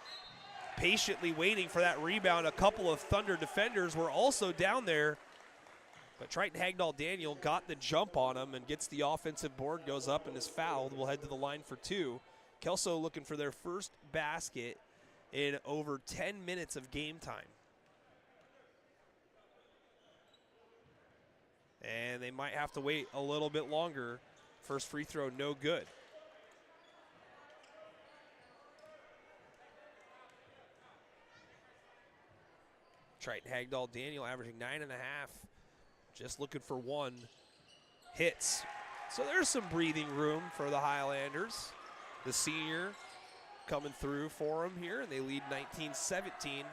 patiently waiting for that rebound. A couple of Thunder defenders were also down there, but Triton Hagdahl Daniel got the jump on him and gets the offensive board, goes up and is fouled. Will head to the line for 2. Kelso looking for their first basket in over 10 minutes of game time. And they might have to wait a little bit longer. First free throw, no good. Triton Hagdahl Daniel averaging 9.5. Just looking for 1. Hits. So there's some breathing room for the Highlanders. The senior coming through for them here, and they lead 19-17.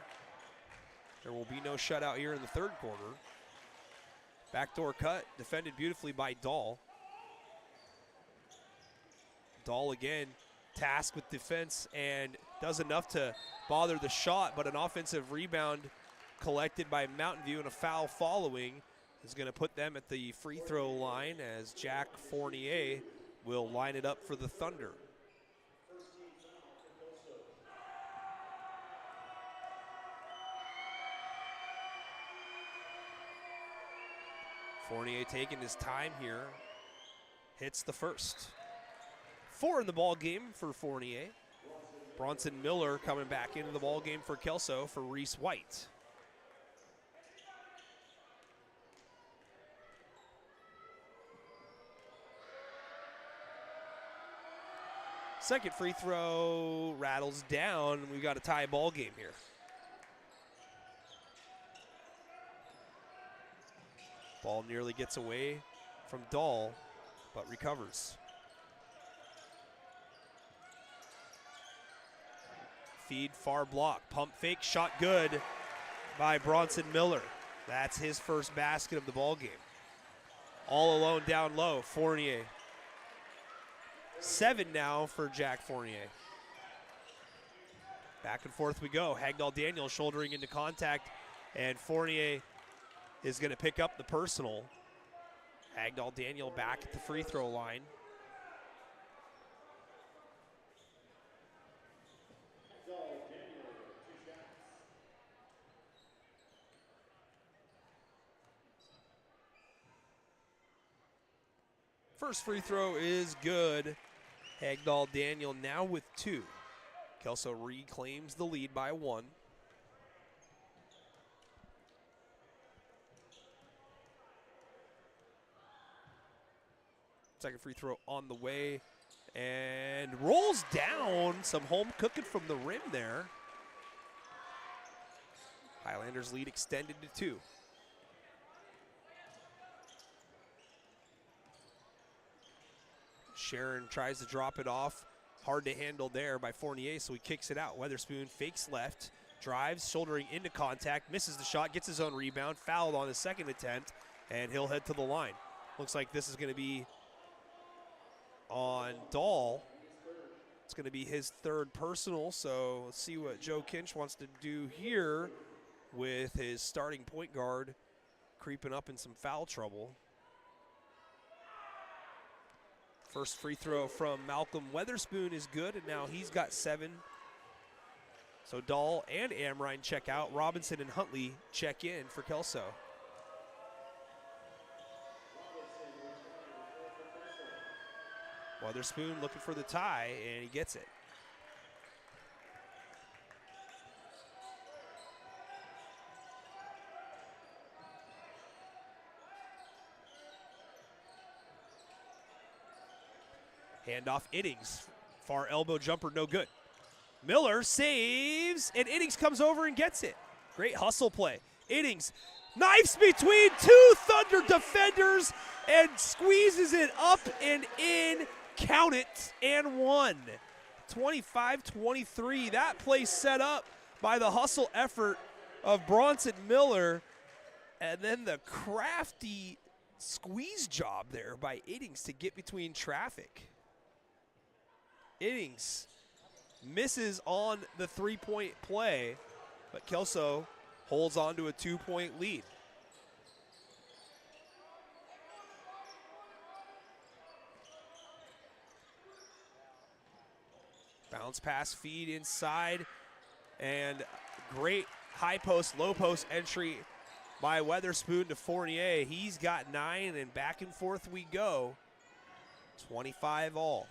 There will be no shutout here in the third quarter. Backdoor cut, defended beautifully by Dahl. Dahl again, tasked with defense and does enough to bother the shot, but an offensive rebound collected by Mountain View and a foul following is going to put them at the free throw line as Jack Fournier will line it up for the Thunder. Fournier taking his time here, hits the first. 4 in the ball game for Fournier. Bronson Miller coming back into the ball game for Kelso for Reese White. Second free throw rattles down. We've got a tie ball game here. Ball nearly gets away from Dahl, but recovers. Feed, far block, pump fake, shot good by Bronson Miller. That's his first basket of the ball game. All alone down low, Fournier. 7 now for Jack Fournier. Back and forth we go. Hagdahl-Daniel shouldering into contact, and Fournier is going to pick up the personal. Hagdahl-Daniel back at the free throw line. First free throw is good. Hagdahl-Daniel now with 2. Kelso reclaims the lead by 1. Second free throw on the way and rolls down. Some home cooking from the rim there. Highlanders lead extended to 2. Sharon tries to drop it off. Hard to handle there by Fournier, so he kicks it out. Weatherspoon fakes left, drives, shouldering into contact, misses the shot, gets his own rebound, fouled on his second attempt, and he'll head to the line. Looks like this is going to be on Dahl. It's going to be his third personal, so let's see what Joe Kinch wants to do here with his starting point guard creeping up in some foul trouble. First free throw from Malcolm Weatherspoon is good, and now he's got 7. So Dahl and Amrine check out. Robinson and Huntley check in for Kelso. Weatherspoon looking for the tie, and he gets it. Handoff Innings. Far elbow jumper, no good. Miller saves, and Innings comes over and gets it. Great hustle play. Innings knifes between 2 Thunder defenders and squeezes it up and in. Count it, and 1. 25-23. That play set up by the hustle effort of Bronson Miller, and then the crafty squeeze job there by Innings to get between traffic. Innings misses on the 3-point play, but Kelso holds on to a 2-point lead. Bounce pass feed inside, and great high post, low post entry by Weatherspoon to Fournier. He's got 9, and back and forth we go. 25 all.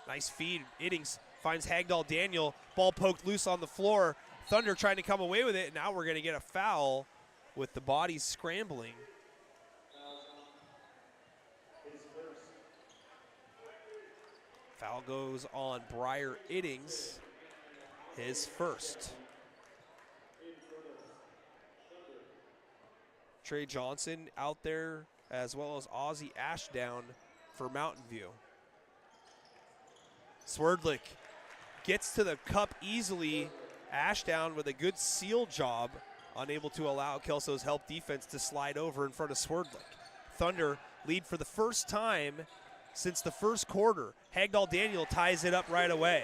Nice feed. Innings finds Hagdahl-Daniel. Ball poked loose on the floor. Thunder trying to come away with it. Now we're going to get a foul with the bodies scrambling. Foul goes on Briar Innings, his first. Trey Johnson out there, as well as Ozzie Ashdown for Mountain View. Swerdlick gets to the cup easily. Ashdown with a good seal job, unable to allow Kelso's help defense to slide over in front of Swerdlick. Thunder lead for the first time since the first quarter. Hagdahl-Daniel ties it up right away.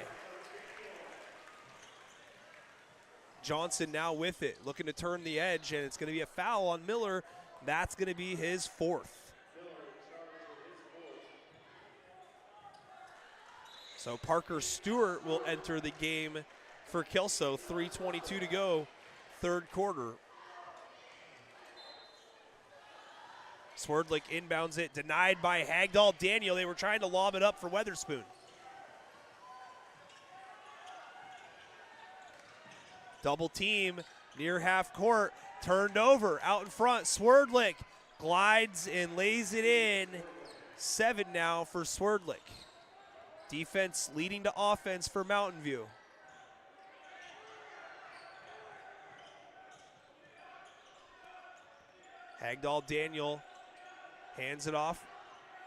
Johnson now with it, looking to turn the edge, and it's going to be a foul on Miller. That's going to be his 4th. So Parker Stewart will enter the game for Kelso. 3:22 to go, third quarter. Swerdlick inbounds it, denied by Hagdahl-Daniel. They were trying to lob it up for Weatherspoon. Double team near half court, turned over, out in front. Swerdlick glides and lays it in. 7 now for Swerdlick. Defense leading to offense for Mountain View. Hagdahl Daniel hands it off.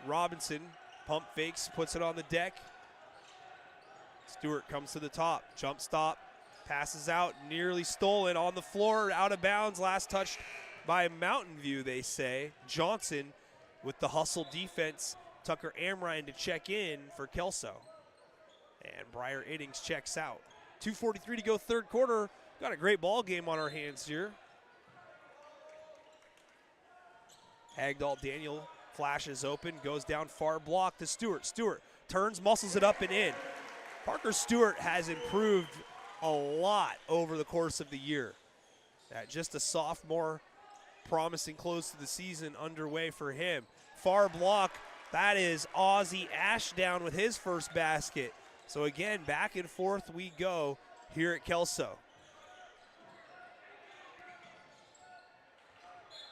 Robinson pump fakes, puts it on the deck. Stewart comes to the top, jump stop, passes out, nearly stolen on the floor, out of bounds. Last touch by Mountain View, they say. Johnson with the hustle defense. Tucker Amrine to check in for Kelso. And Briar Iddings checks out. 2:43 to go, third quarter. Got a great ball game on our hands here. Hagdahl Daniel flashes open, goes down far block to Stewart. Stewart turns, muscles it up and in. Parker Stewart has improved a lot over the course of the year. Just a sophomore, promising close to the season underway for him. Far block, that is Ozzie Ashdown with his first basket. So again, back and forth we go here at Kelso.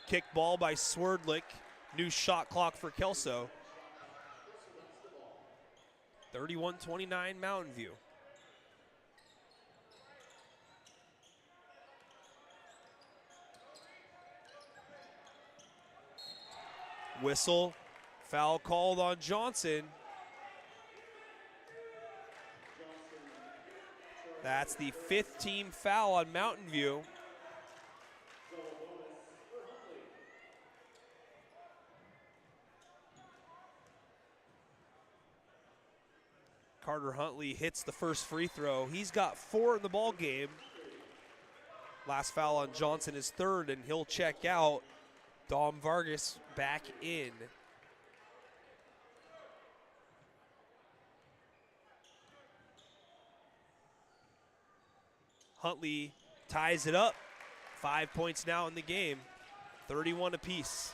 Kick ball by Swerdlick. New shot clock for Kelso. 31-29 Mountain View. Whistle, foul called on Johnson. That's the 5th team foul on Mountain View. Carter Huntley hits the first free throw. He's got 4 in the ball game. Last foul on Johnson is 3rd, and he'll check out. Dom Vargas back in. Huntley ties it up. 5 points now in the game. 31 apiece.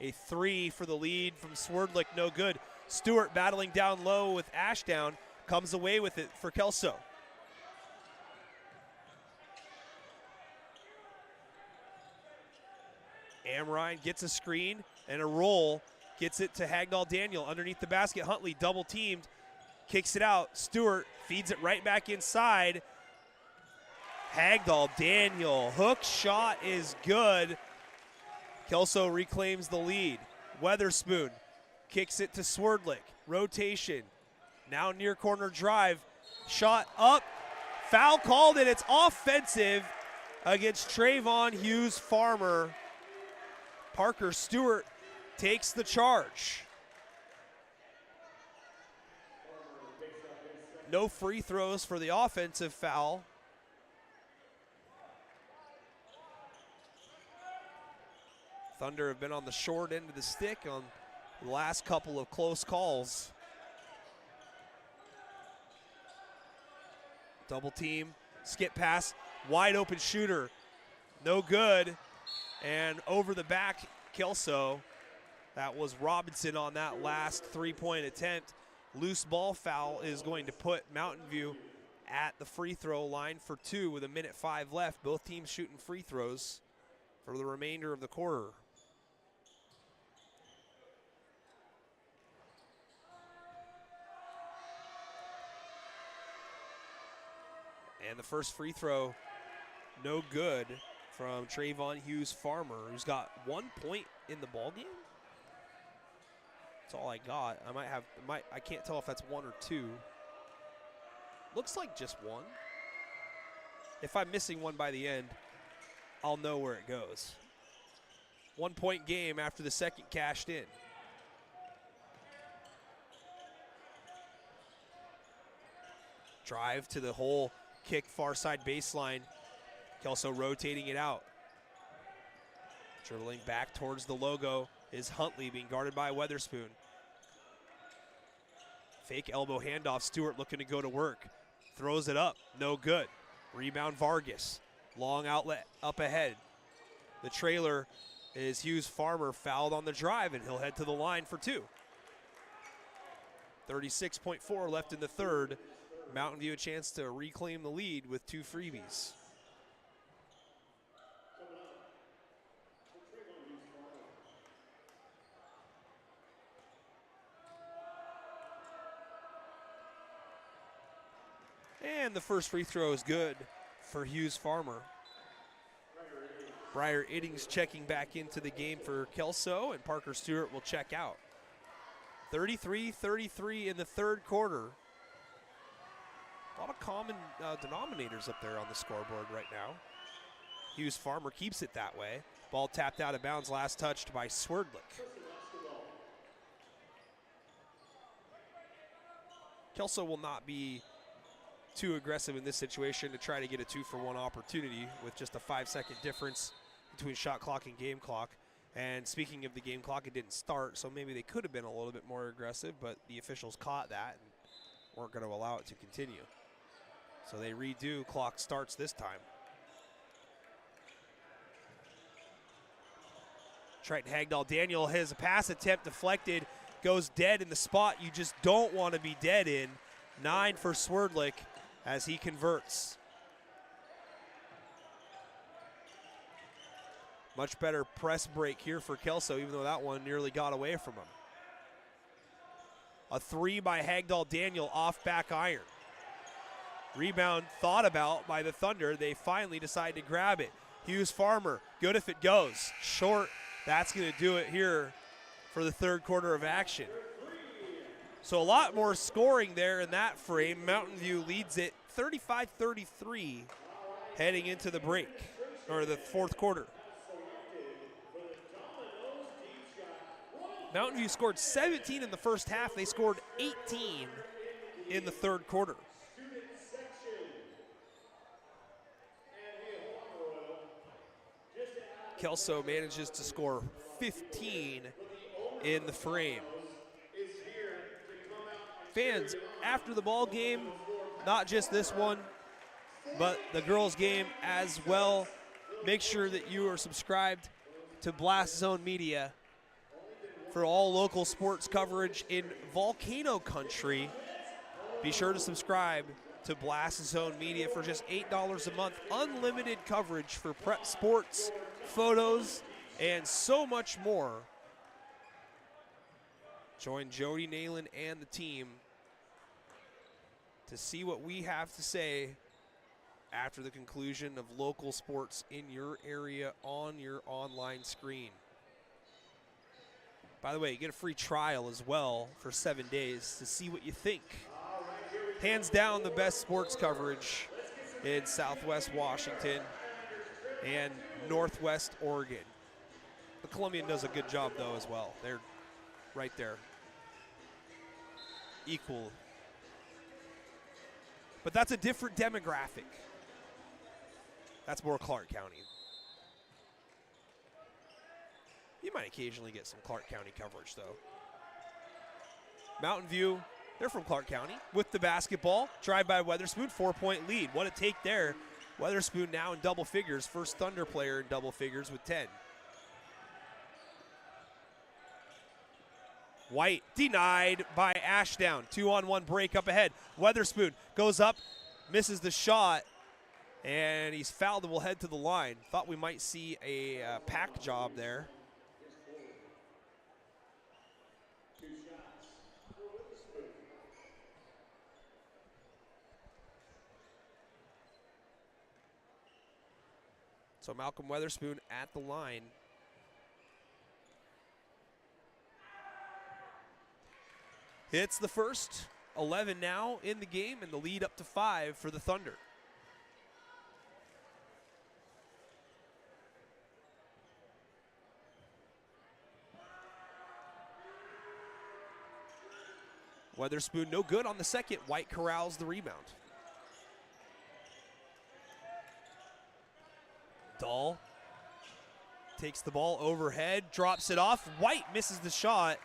A 3 for the lead from Swerdlick, no good. Stewart battling down low with Ashdown, comes away with it for Kelso. Amrine gets a screen and a roll, gets it to Hagdahl Daniel underneath the basket. Huntley double teamed, kicks it out. Stewart feeds it right back inside. Hagdahl Daniel, hook shot is good. Kelso reclaims the lead. Weatherspoon kicks it to Swerdlick. Rotation. Now near corner drive. Shot up. Foul called, and it's offensive against Trayvon Hughes Farmer. Parker Stewart takes the charge. No free throws for the offensive foul. Thunder have been on the short end of the stick on the last couple of close calls. Double team, skip pass, wide open shooter, no good. And over the back, Kelso. That was Robinson on that last three-point attempt. Loose ball foul is going to put Mountain View at the free throw line for 2 with 1:05 left. Both teams shooting free throws for the remainder of the quarter. And the first free throw, no good from Trayvon Hughes Farmer, who's got 1 point in the ball game. That's all I got. I can't tell if that's 1 or 2. Looks like just 1. If I'm missing one by the end, I'll know where it goes. 1 point game after the second cashed in. Drive to the hole, kick far side baseline. Kelso rotating it out. Dribbling back towards the logo is Huntley, being guarded by Weatherspoon. Fake elbow handoff, Stewart looking to go to work. Throws it up, no good. Rebound Vargas, long outlet up ahead. The trailer is Hughes Farmer, fouled on the drive, and he'll head to the line for 2. 36.4 left in the third. Mountain View a chance to reclaim the lead with 2 freebies. And the first free throw is good for Hughes Farmer. Briar Iddings checking back into the game for Kelso, and Parker Stewart will check out. 33-33 in the third quarter. A lot of common denominators up there on the scoreboard right now. Hughes Farmer keeps it that way. Ball tapped out of bounds, last touched by Swerdlick. Kelso will not be too aggressive in this situation to try to get a 2-for-1 opportunity with just a 5-second difference between shot clock and game clock. And speaking of the game clock, it didn't start, so maybe they could have been a little bit more aggressive, but the officials caught that and weren't going to allow it to continue. So they redo, clock starts this time. Triton Hagdahl Daniel, his pass attempt deflected, goes dead in the spot you just don't want to be dead in. 9 for Swerdlick as he converts. Much better press break here for Kelso, even though that one nearly got away from him. A 3 by Hagdahl Daniel off back iron. Rebound thought about by the Thunder. They finally decide to grab it. Hughes Farmer, good if it goes. Short, that's going to do it here for the third quarter of action. So a lot more scoring there in that frame. Mountain View leads it 35-33 heading into the break, or the fourth quarter. Mountain View scored 17 in the first half. They scored 18 in the third quarter. Kelso manages to score 15 in the frame. Fans, after the ball game, not just this one, but the girls' game as well, make sure that you are subscribed to Blast Zone Media for all local sports coverage in Volcano Country. Be sure to subscribe to Blast Zone Media for just $8 a month. Unlimited coverage for prep sports, photos, and so much more. Join Jody Nalen and the team to see what we have to say after the conclusion of local sports in your area on your online screen. By the way, you get a free trial as well for 7 days to see what you think. Hands down the best sports coverage in Southwest Washington and Northwest Oregon. The Columbian does a good job though as well. They're right there. Equal. But that's a different demographic. That's more Clark County. You might occasionally get some Clark County coverage though. Mountain View, they're from Clark County with the basketball. Drive by Weatherspoon, 4-point lead. What a take there. Weatherspoon now in double figures. First Thunder player in double figures with 10. White denied by Ashdown. 2-on-1 break up ahead. Weatherspoon goes up, misses the shot, and he's fouled and will head to the line. Thought we might see a pack job there. So Malcolm Weatherspoon at the line. Hits the first. 11 now in the game, and the lead up to 5 for the Thunder. Weatherspoon no good on the second. White corrals the rebound. Dahl takes the ball overhead, drops it off. White misses the shot,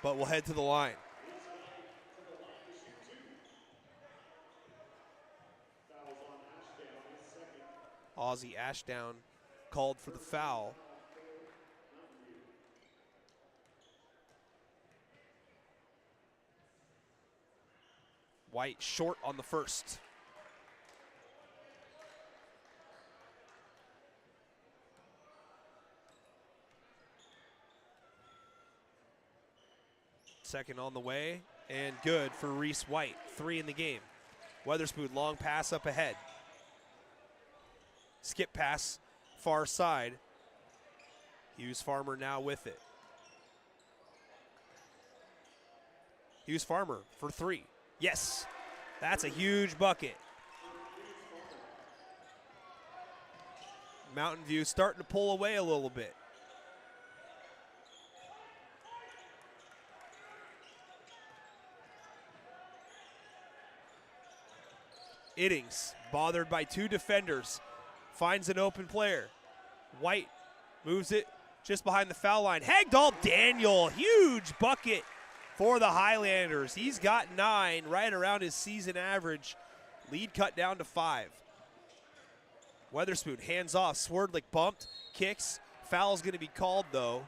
but will head to the line. Ozzie Ashdown called for the foul. White short on the first. Second on the way, and good for Reese White. 3 in the game. Weatherspoon, long pass up ahead. Skip pass, far side. Hughes Farmer now with it. Hughes Farmer for 3. Yes, that's a huge bucket. Mountain View starting to pull away a little bit. Iddings, bothered by 2 defenders, finds an open player. White moves it just behind the foul line. Hagdahl Daniel, huge bucket for the Highlanders. He's got 9, right around his season average. Lead cut down to 5. Weatherspoon, hands off. Swerdlick bumped, kicks. Foul's going to be called, though.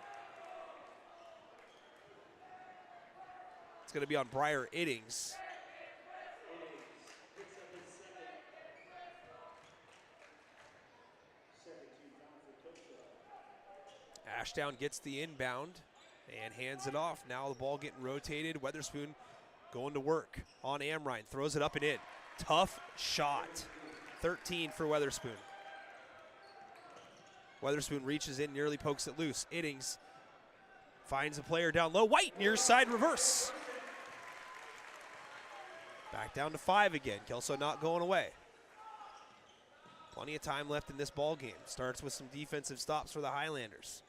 It's going to be on Briar Iddings. Ashdown gets the inbound and hands it off. Now the ball getting rotated. Weatherspoon going to work on Amrine. Throws it up and in. Tough shot. 13 for Weatherspoon. Weatherspoon reaches in, nearly pokes it loose. Iddings finds a player down low. White, near side reverse. Back down to 5 again. Kelso not going away. Plenty of time left in this ball game. Starts with some defensive stops for the Highlanders.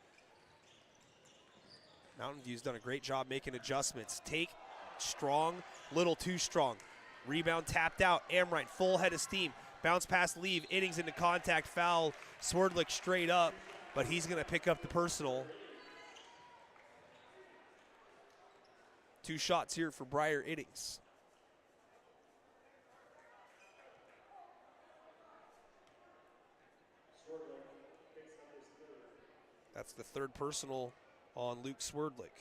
Mountain View's done a great job making adjustments. Take strong, little too strong. Rebound tapped out. Amrine full head of steam. Bounce pass, leave. Iddings into contact, foul. Swerdlick straight up, but he's going to pick up the personal. 2 shots here for Briar Iddings. That's the 3rd personal on Luke Swerdlick.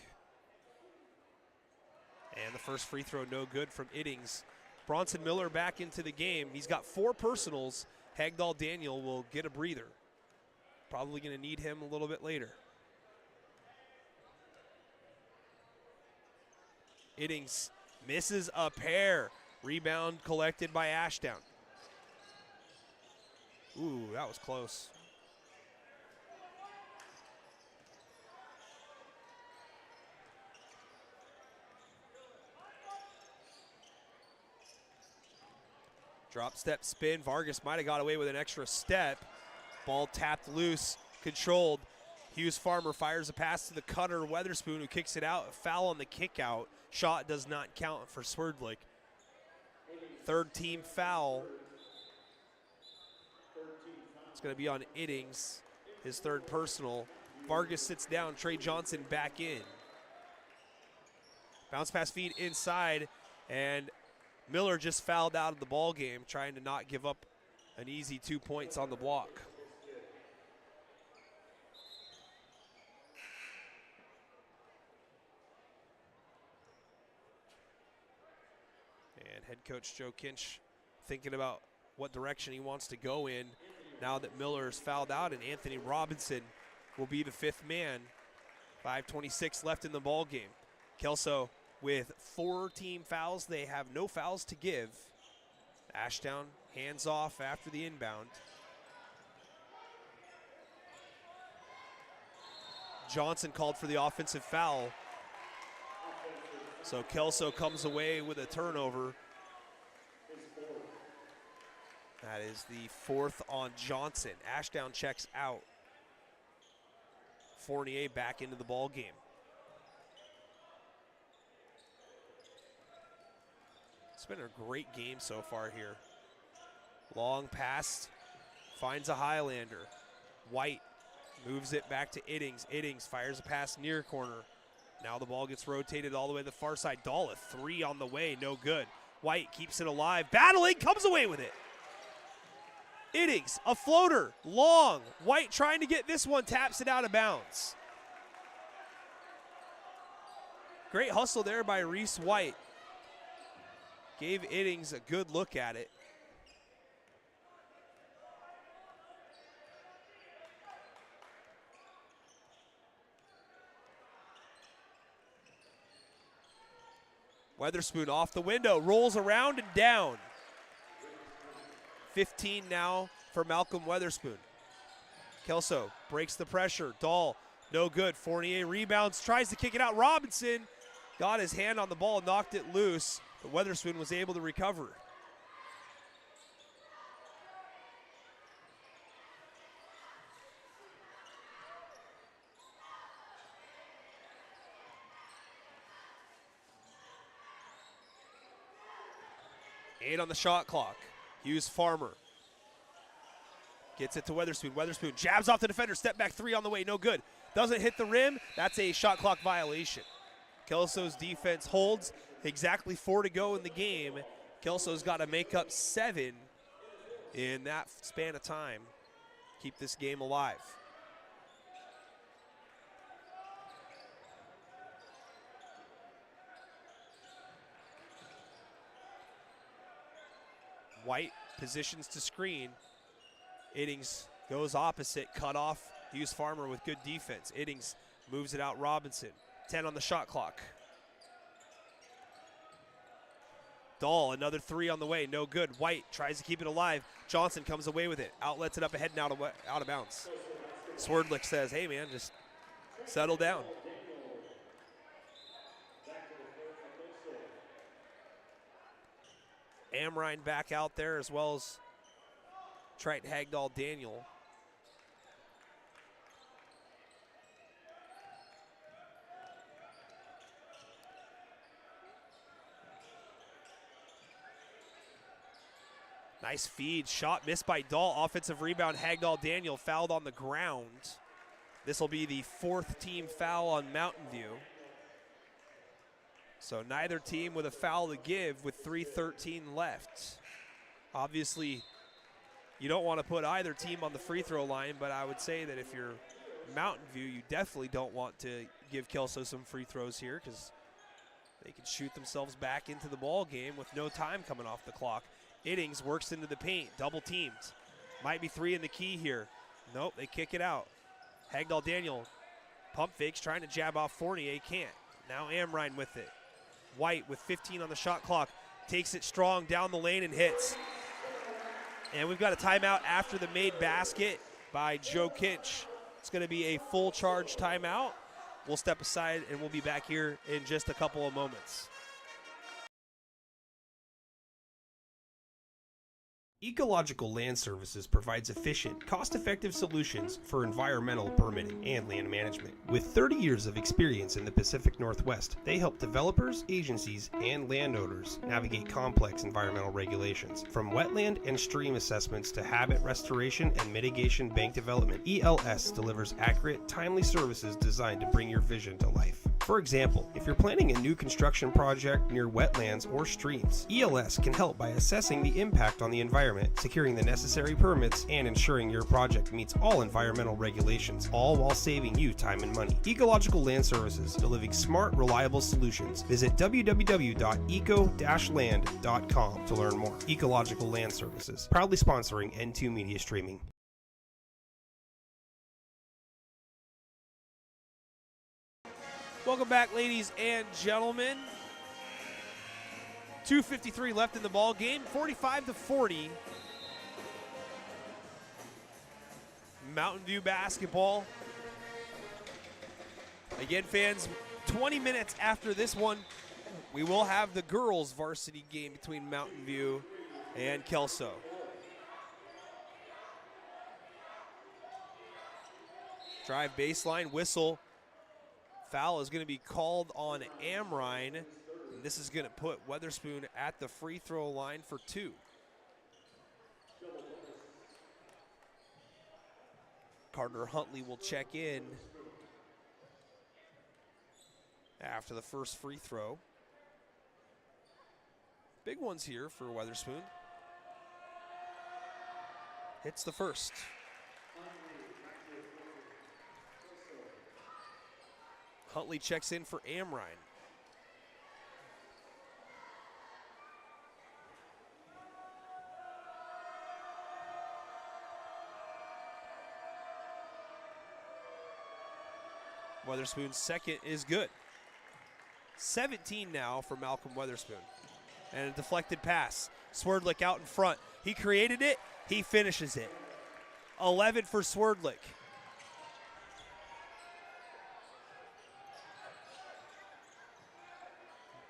And the first free throw no good from Iddings. Bronson Miller back into the game. He's got 4 personals. Hagdahl Daniel will get a breather. Probably going to need him a little bit later. Iddings misses a pair. Rebound collected by Ashdown. Ooh, that was close. Drop step spin. Vargas might have got away with an extra step. Ball tapped loose, controlled. Hughes Farmer fires a pass to the cutter, Weatherspoon, who kicks it out. A foul on the kick out. Shot does not count for Swerdlick. 3rd team foul. It's going to be on Iddings, his 3rd personal. Vargas sits down. Trey Johnson back in. Bounce pass feed inside, and Miller just fouled out of the ball game, trying to not give up an easy 2 points on the block. And head coach Joe Kinch thinking about what direction he wants to go in now that Miller's fouled out, and Anthony Robinson will be the 5th man. 5:26 left in the ball game. Kelso with 4 team fouls. They have no fouls to give. Ashdown hands off after the inbound. Johnson called for the offensive foul. So Kelso comes away with a turnover. That is the 4th on Johnson. Ashdown checks out. Fournier back into the ball game. It's been a great game so far here. Long pass, finds a Highlander. White moves it back to Iddings. Iddings fires a pass near corner. Now the ball gets rotated all the way to the far side. Dahl, a 3 on the way, no good. White keeps it alive, battling, comes away with it. Iddings, a floater, long. White trying to get this one, taps it out of bounds. Great hustle there by Reese White. Gave Iddings a good look at it. Weatherspoon off the window, rolls around and down. 15 now for Malcolm Weatherspoon. Kelso breaks the pressure. Dahl, no good. Fournier rebounds, tries to kick it out. Robinson got his hand on the ball, knocked it loose, but Weatherspoon was able to recover. Eight on the shot clock. Hughes Farmer gets it to Weatherspoon. Weatherspoon jabs off the defender. Step back three on the way. No good. Doesn't hit the rim. That's a shot clock violation. Kelso's defense holds. Exactly 4 to go in the game. Kelso's got to make up 7 in that span of time. Keep this game alive. White positions to screen. Iddings goes opposite, cut off. Hughes Farmer with good defense. Iddings moves it out. Robinson, 10 on the shot clock. Dahl, another 3 on the way, no good. White tries to keep it alive. Johnson comes away with it. Outlets it up ahead and out of bounds. Swerdlick says, hey man, just settle down. Amrine back out there, as well as Triton Hagdahl Daniel. Nice feed, shot missed by Dahl. Offensive rebound, Hagdahl Daniel fouled on the ground. This will be the 4th team foul on Mountain View. So neither team with a foul to give with 3:13 left. Obviously, you don't want to put either team on the free throw line, but I would say that if you're Mountain View, you definitely don't want to give Kelso some free throws here, because they can shoot themselves back into the ball game with no time coming off the clock. Iddings works into the paint, double teamed. Might be 3 in the key here. Nope, they kick it out. Hagdahl Daniel pump fakes, trying to jab off Fournier, can't. Now Amrine with it. White with 15 on the shot clock, takes it strong down the lane and hits. And we've got a timeout after the made basket by Joe Kinch. It's going to be a full charge timeout. We'll step aside and we'll be back here in just a couple of moments. Ecological Land Services provides efficient, cost-effective solutions for environmental permitting and land management. With 30 years of experience in the Pacific Northwest, they help developers, agencies, and landowners navigate complex environmental regulations. From wetland and stream assessments to habit restoration and mitigation bank development, ELS delivers accurate, timely services designed to bring your vision to life. For example, if you're planning a new construction project near wetlands or streams, ELS can help by assessing the impact on the environment, securing the necessary permits, and ensuring your project meets all environmental regulations, all while saving you time and money. Ecological Land Services, delivering smart, reliable solutions. Visit www.eco-land.com to learn more. Ecological Land Services, proudly sponsoring N2 Media Streaming. Welcome back, ladies and gentlemen. 2:53 left in the ball game, 45-40. Mountain View basketball. Again, fans, 20 minutes after this one, we will have the girls' varsity game between Mountain View and Kelso. Drive baseline, whistle. Foul is going to be called on Amrine. And this is going to put Weatherspoon at the free throw line for 2. Carter Huntley will check in after the first free throw. Big ones here for Weatherspoon. Hits the first. Huntley checks in for Amrine. Weatherspoon's second is good. 17 now for Malcolm Weatherspoon. And a deflected pass. Swerdlick out in front. He created it. He finishes it. 11 for Swerdlick.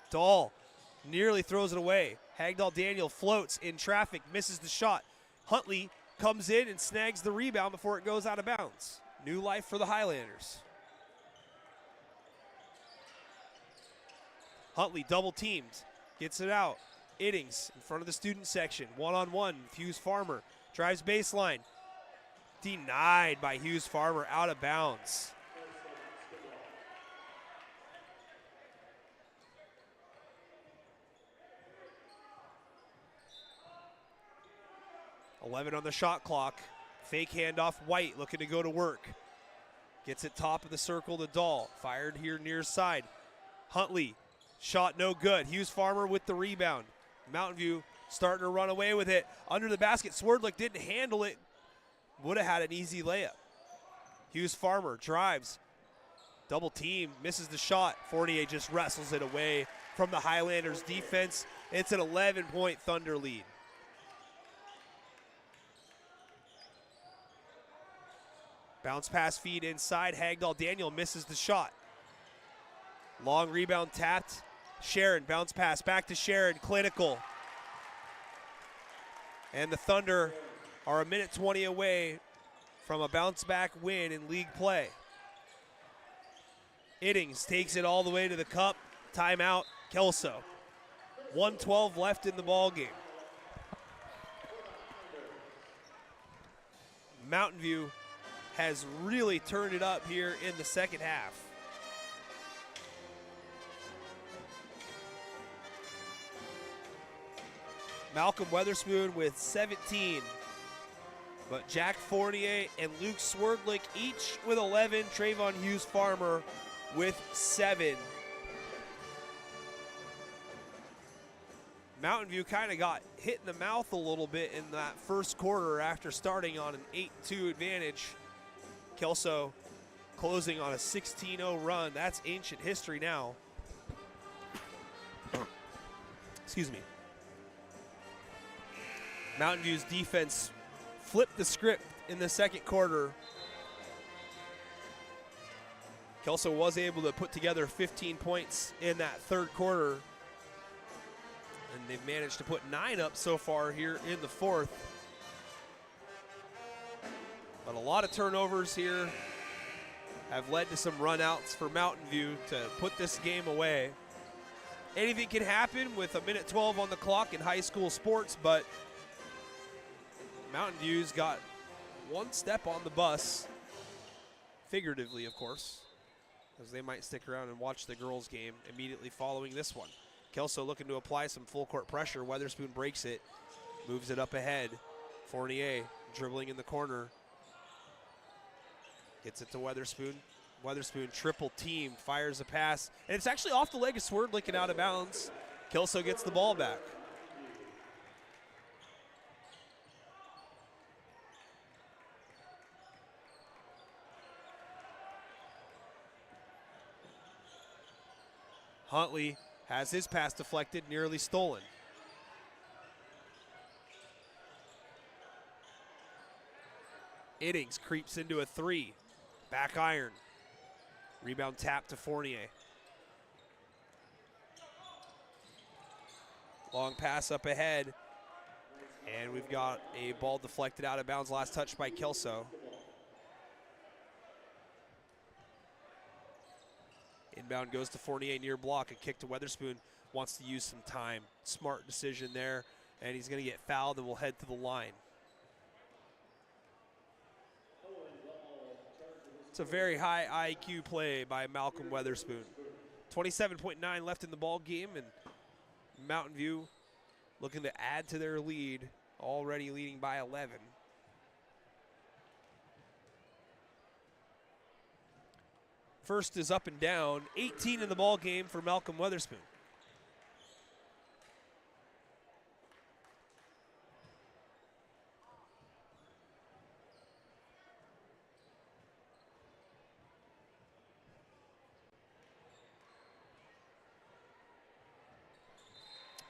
Dahl nearly throws it away. Hagdahl Daniel floats in traffic, misses the shot. Huntley comes in and snags the rebound before it goes out of bounds. New life for the Highlanders. Huntley double teamed, gets it out. Iddings in front of the student section, one-on-one. Hughes Farmer drives baseline. Denied by Hughes Farmer, out of bounds. .11 on the shot clock. Fake handoff, White looking to go to work. Gets it top of the circle to Dahl. Fired here near side. Huntley, shot no good. Hughes Farmer with the rebound. Mountain View starting to run away with it. Under the basket, Swerdlick didn't handle it. Would have had an easy layup. Hughes Farmer drives. Double team, misses the shot. Fournier just wrestles it away from the Highlanders defense. It's an 11-point Thunder lead. Bounce pass feed inside. Hagdahl Daniel misses the shot. Long rebound tapped. Sharon, bounce pass back to Sharon. Clinical. And the Thunder are a minute 20 away from a bounce back win in league play. Iddings takes it all the way to the cup. Timeout, Kelso. 1:12 left in the ball game. Mountain View has really turned it up here in the second half. Malcolm Weatherspoon with 17, but Jack Fournier and Luke Swerdlick each with 11. Trayvon Hughes Farmer with 7. Mountain View kind of got hit in the mouth a little bit in that first quarter after starting on an 8-2 advantage. Kelso closing on a 16-0 run. That's ancient history now. Excuse me. Mountain View's defense flipped the script in the second quarter. Kelso was able to put together 15 points in that third quarter. And they've managed to put 9 up so far here in the fourth. But a lot of turnovers here have led to some runouts for Mountain View to put this game away. Anything can happen with a minute 12 on the clock in high school sports, but Mountain View's got one step on the bus, figuratively, of course, as they might stick around and watch the girls' game immediately following this one. Kelso looking to apply some full court pressure. Weatherspoon breaks it, moves it up ahead. Fournier dribbling in the corner. Gets it to Weatherspoon. Weatherspoon triple team, fires a pass, and it's actually off the leg of Swerdlick and out of bounds. Kelso gets the ball back. Huntley has his pass deflected, nearly stolen. Iddings creeps into a 3. Back iron. Rebound tap to Fournier. Long pass up ahead. And we've got a ball deflected out of bounds. Last touch by Kelso. Inbound goes to Fournier near block. A kick to Weatherspoon. Wants to use some time. Smart decision there. And he's going to get fouled and will head to the line. It's a very high IQ play by Malcolm Weatherspoon. 27.9 left in the ball game, and Mountain View looking to add to their lead, already leading by 11. First is up and down. 18 in the ball game for Malcolm Weatherspoon.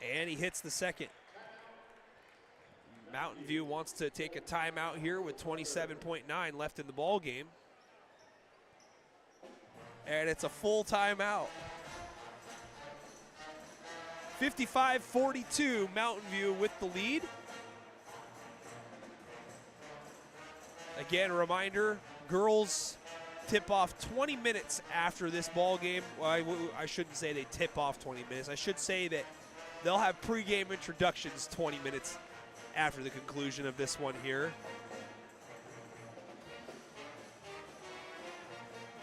And he hits the second. Mountain View wants to take a timeout here with 27.9 left in the ball game. And it's a full timeout. 55-42, Mountain View with the lead. Again, a reminder, girls tip off 20 minutes after this ball game. Well, I shouldn't say they tip off 20 minutes. I should say that they'll have pregame introductions 20 minutes after the conclusion of this one here.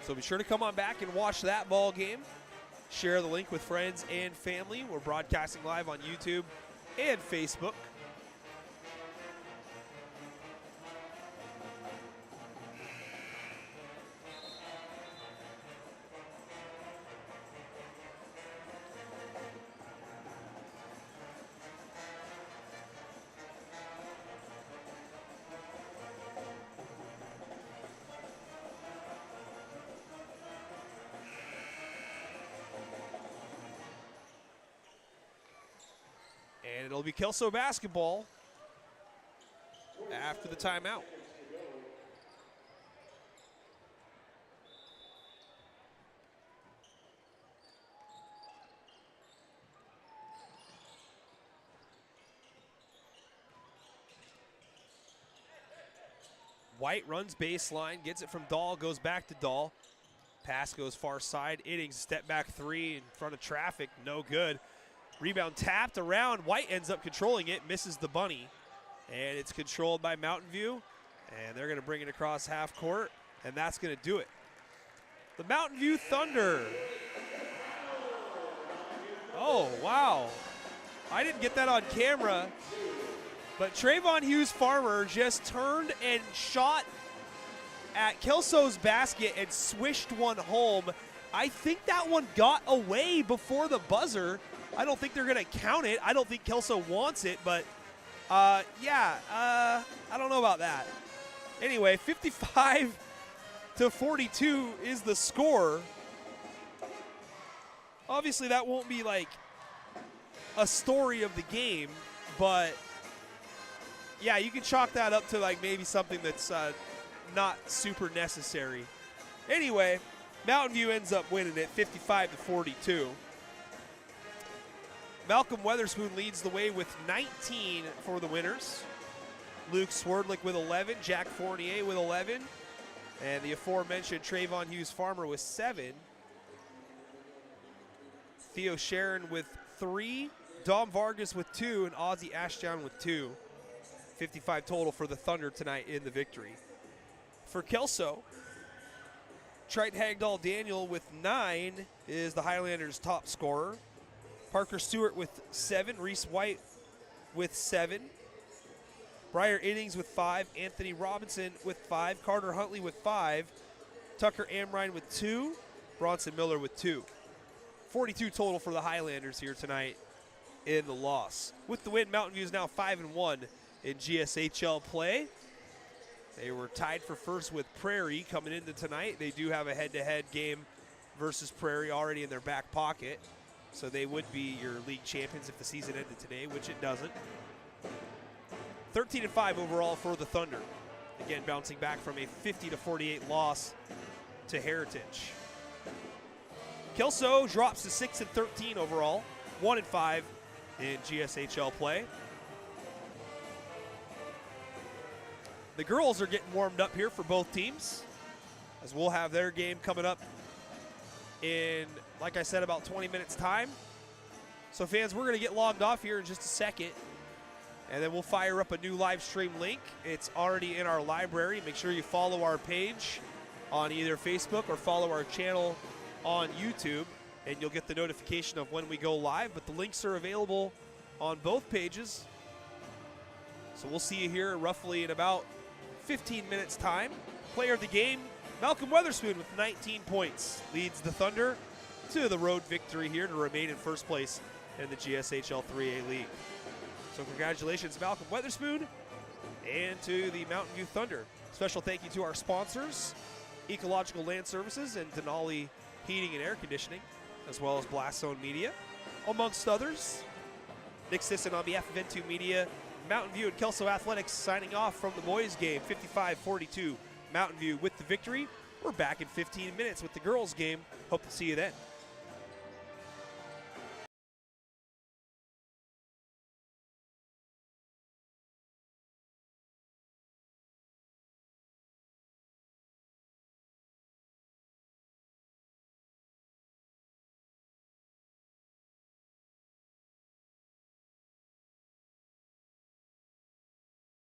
So be sure to come on back and watch that ball game. Share the link with friends and family. We're broadcasting live on YouTube and Facebook. And it'll be Kelso basketball after the timeout. White runs baseline, gets it from Dahl, goes back to Dahl. Pass goes far side. Innings, step back three in front of traffic, no good. Rebound tapped around. White ends up controlling it, misses the bunny. And it's controlled by Mountain View. And they're going to bring it across half court, and that's going to do it. The Mountain View Thunder. Oh, wow. I didn't get that on camera, but Trayvon Hughes-Farmer just turned and shot at Kelso's basket and swished one home. I think that one got away before the buzzer. I don't think they're going to count it. I don't think Kelso wants it, but I don't know about that. Anyway, 55-42 is the score. Obviously, that won't be like a story of the game, but yeah, you can chalk that up to like maybe something that's not super necessary. Anyway, Mountain View ends up winning it 55-42. Malcolm Weatherspoon leads the way with 19 for the winners. Luke Swerdlick with 11, Jack Fournier with 11, and the aforementioned Trayvon Hughes-Farmer with 7. Theo Sharon with 3, Dom Vargas with 2, and Ozzie Ashdown with 2. 55 total for the Thunder tonight in the victory. For Kelso, Triton Hagdahl Daniel with 9 is the Highlanders' top scorer. Parker Stewart with 7, Reese White with 7, Briar Innings with 5, Anthony Robinson with 5, Carter Huntley with 5, Tucker Amrine with 2, Bronson Miller with 2. 42 total for the Highlanders here tonight in the loss. With the win, Mountain View is now 5-1 in GSHL play. They were tied for first with Prairie coming into tonight. They do have a head-to-head game versus Prairie already in their back pocket. So they would be your league champions if the season ended today, which it doesn't. 13-5 overall for the Thunder. Again, bouncing back from a 50-48 loss to Heritage. Kelso drops to 6-13 overall, 1-5 in GSHL play. The girls are getting warmed up here for both teams, as we'll have their game coming up in, like I said, about 20 minutes time. So fans, we're going to get logged off here in just a second, and then we'll fire up a new live stream link. It's already in our library. Make sure you follow our page on either Facebook or follow our channel on YouTube, and you'll get the notification of when we go live. But the links are available on both pages. So we'll see you here roughly in about 15 minutes time. Player of the game, Malcolm Weatherspoon with 19 points, leads the Thunder to the road victory here to remain in first place in the GSHL 3A League. So congratulations, Malcolm Weatherspoon, and to the Mountain View Thunder. Special thank you to our sponsors, Ecological Land Services and Denali Heating and Air Conditioning, as well as Blast Zone Media, amongst others. Nick Sisson on behalf of N2 Media, Mountain View and Kelso Athletics signing off from the boys game, 55-42. Mountain View with the victory. We're back in 15 minutes with the girls game. Hope to see you then.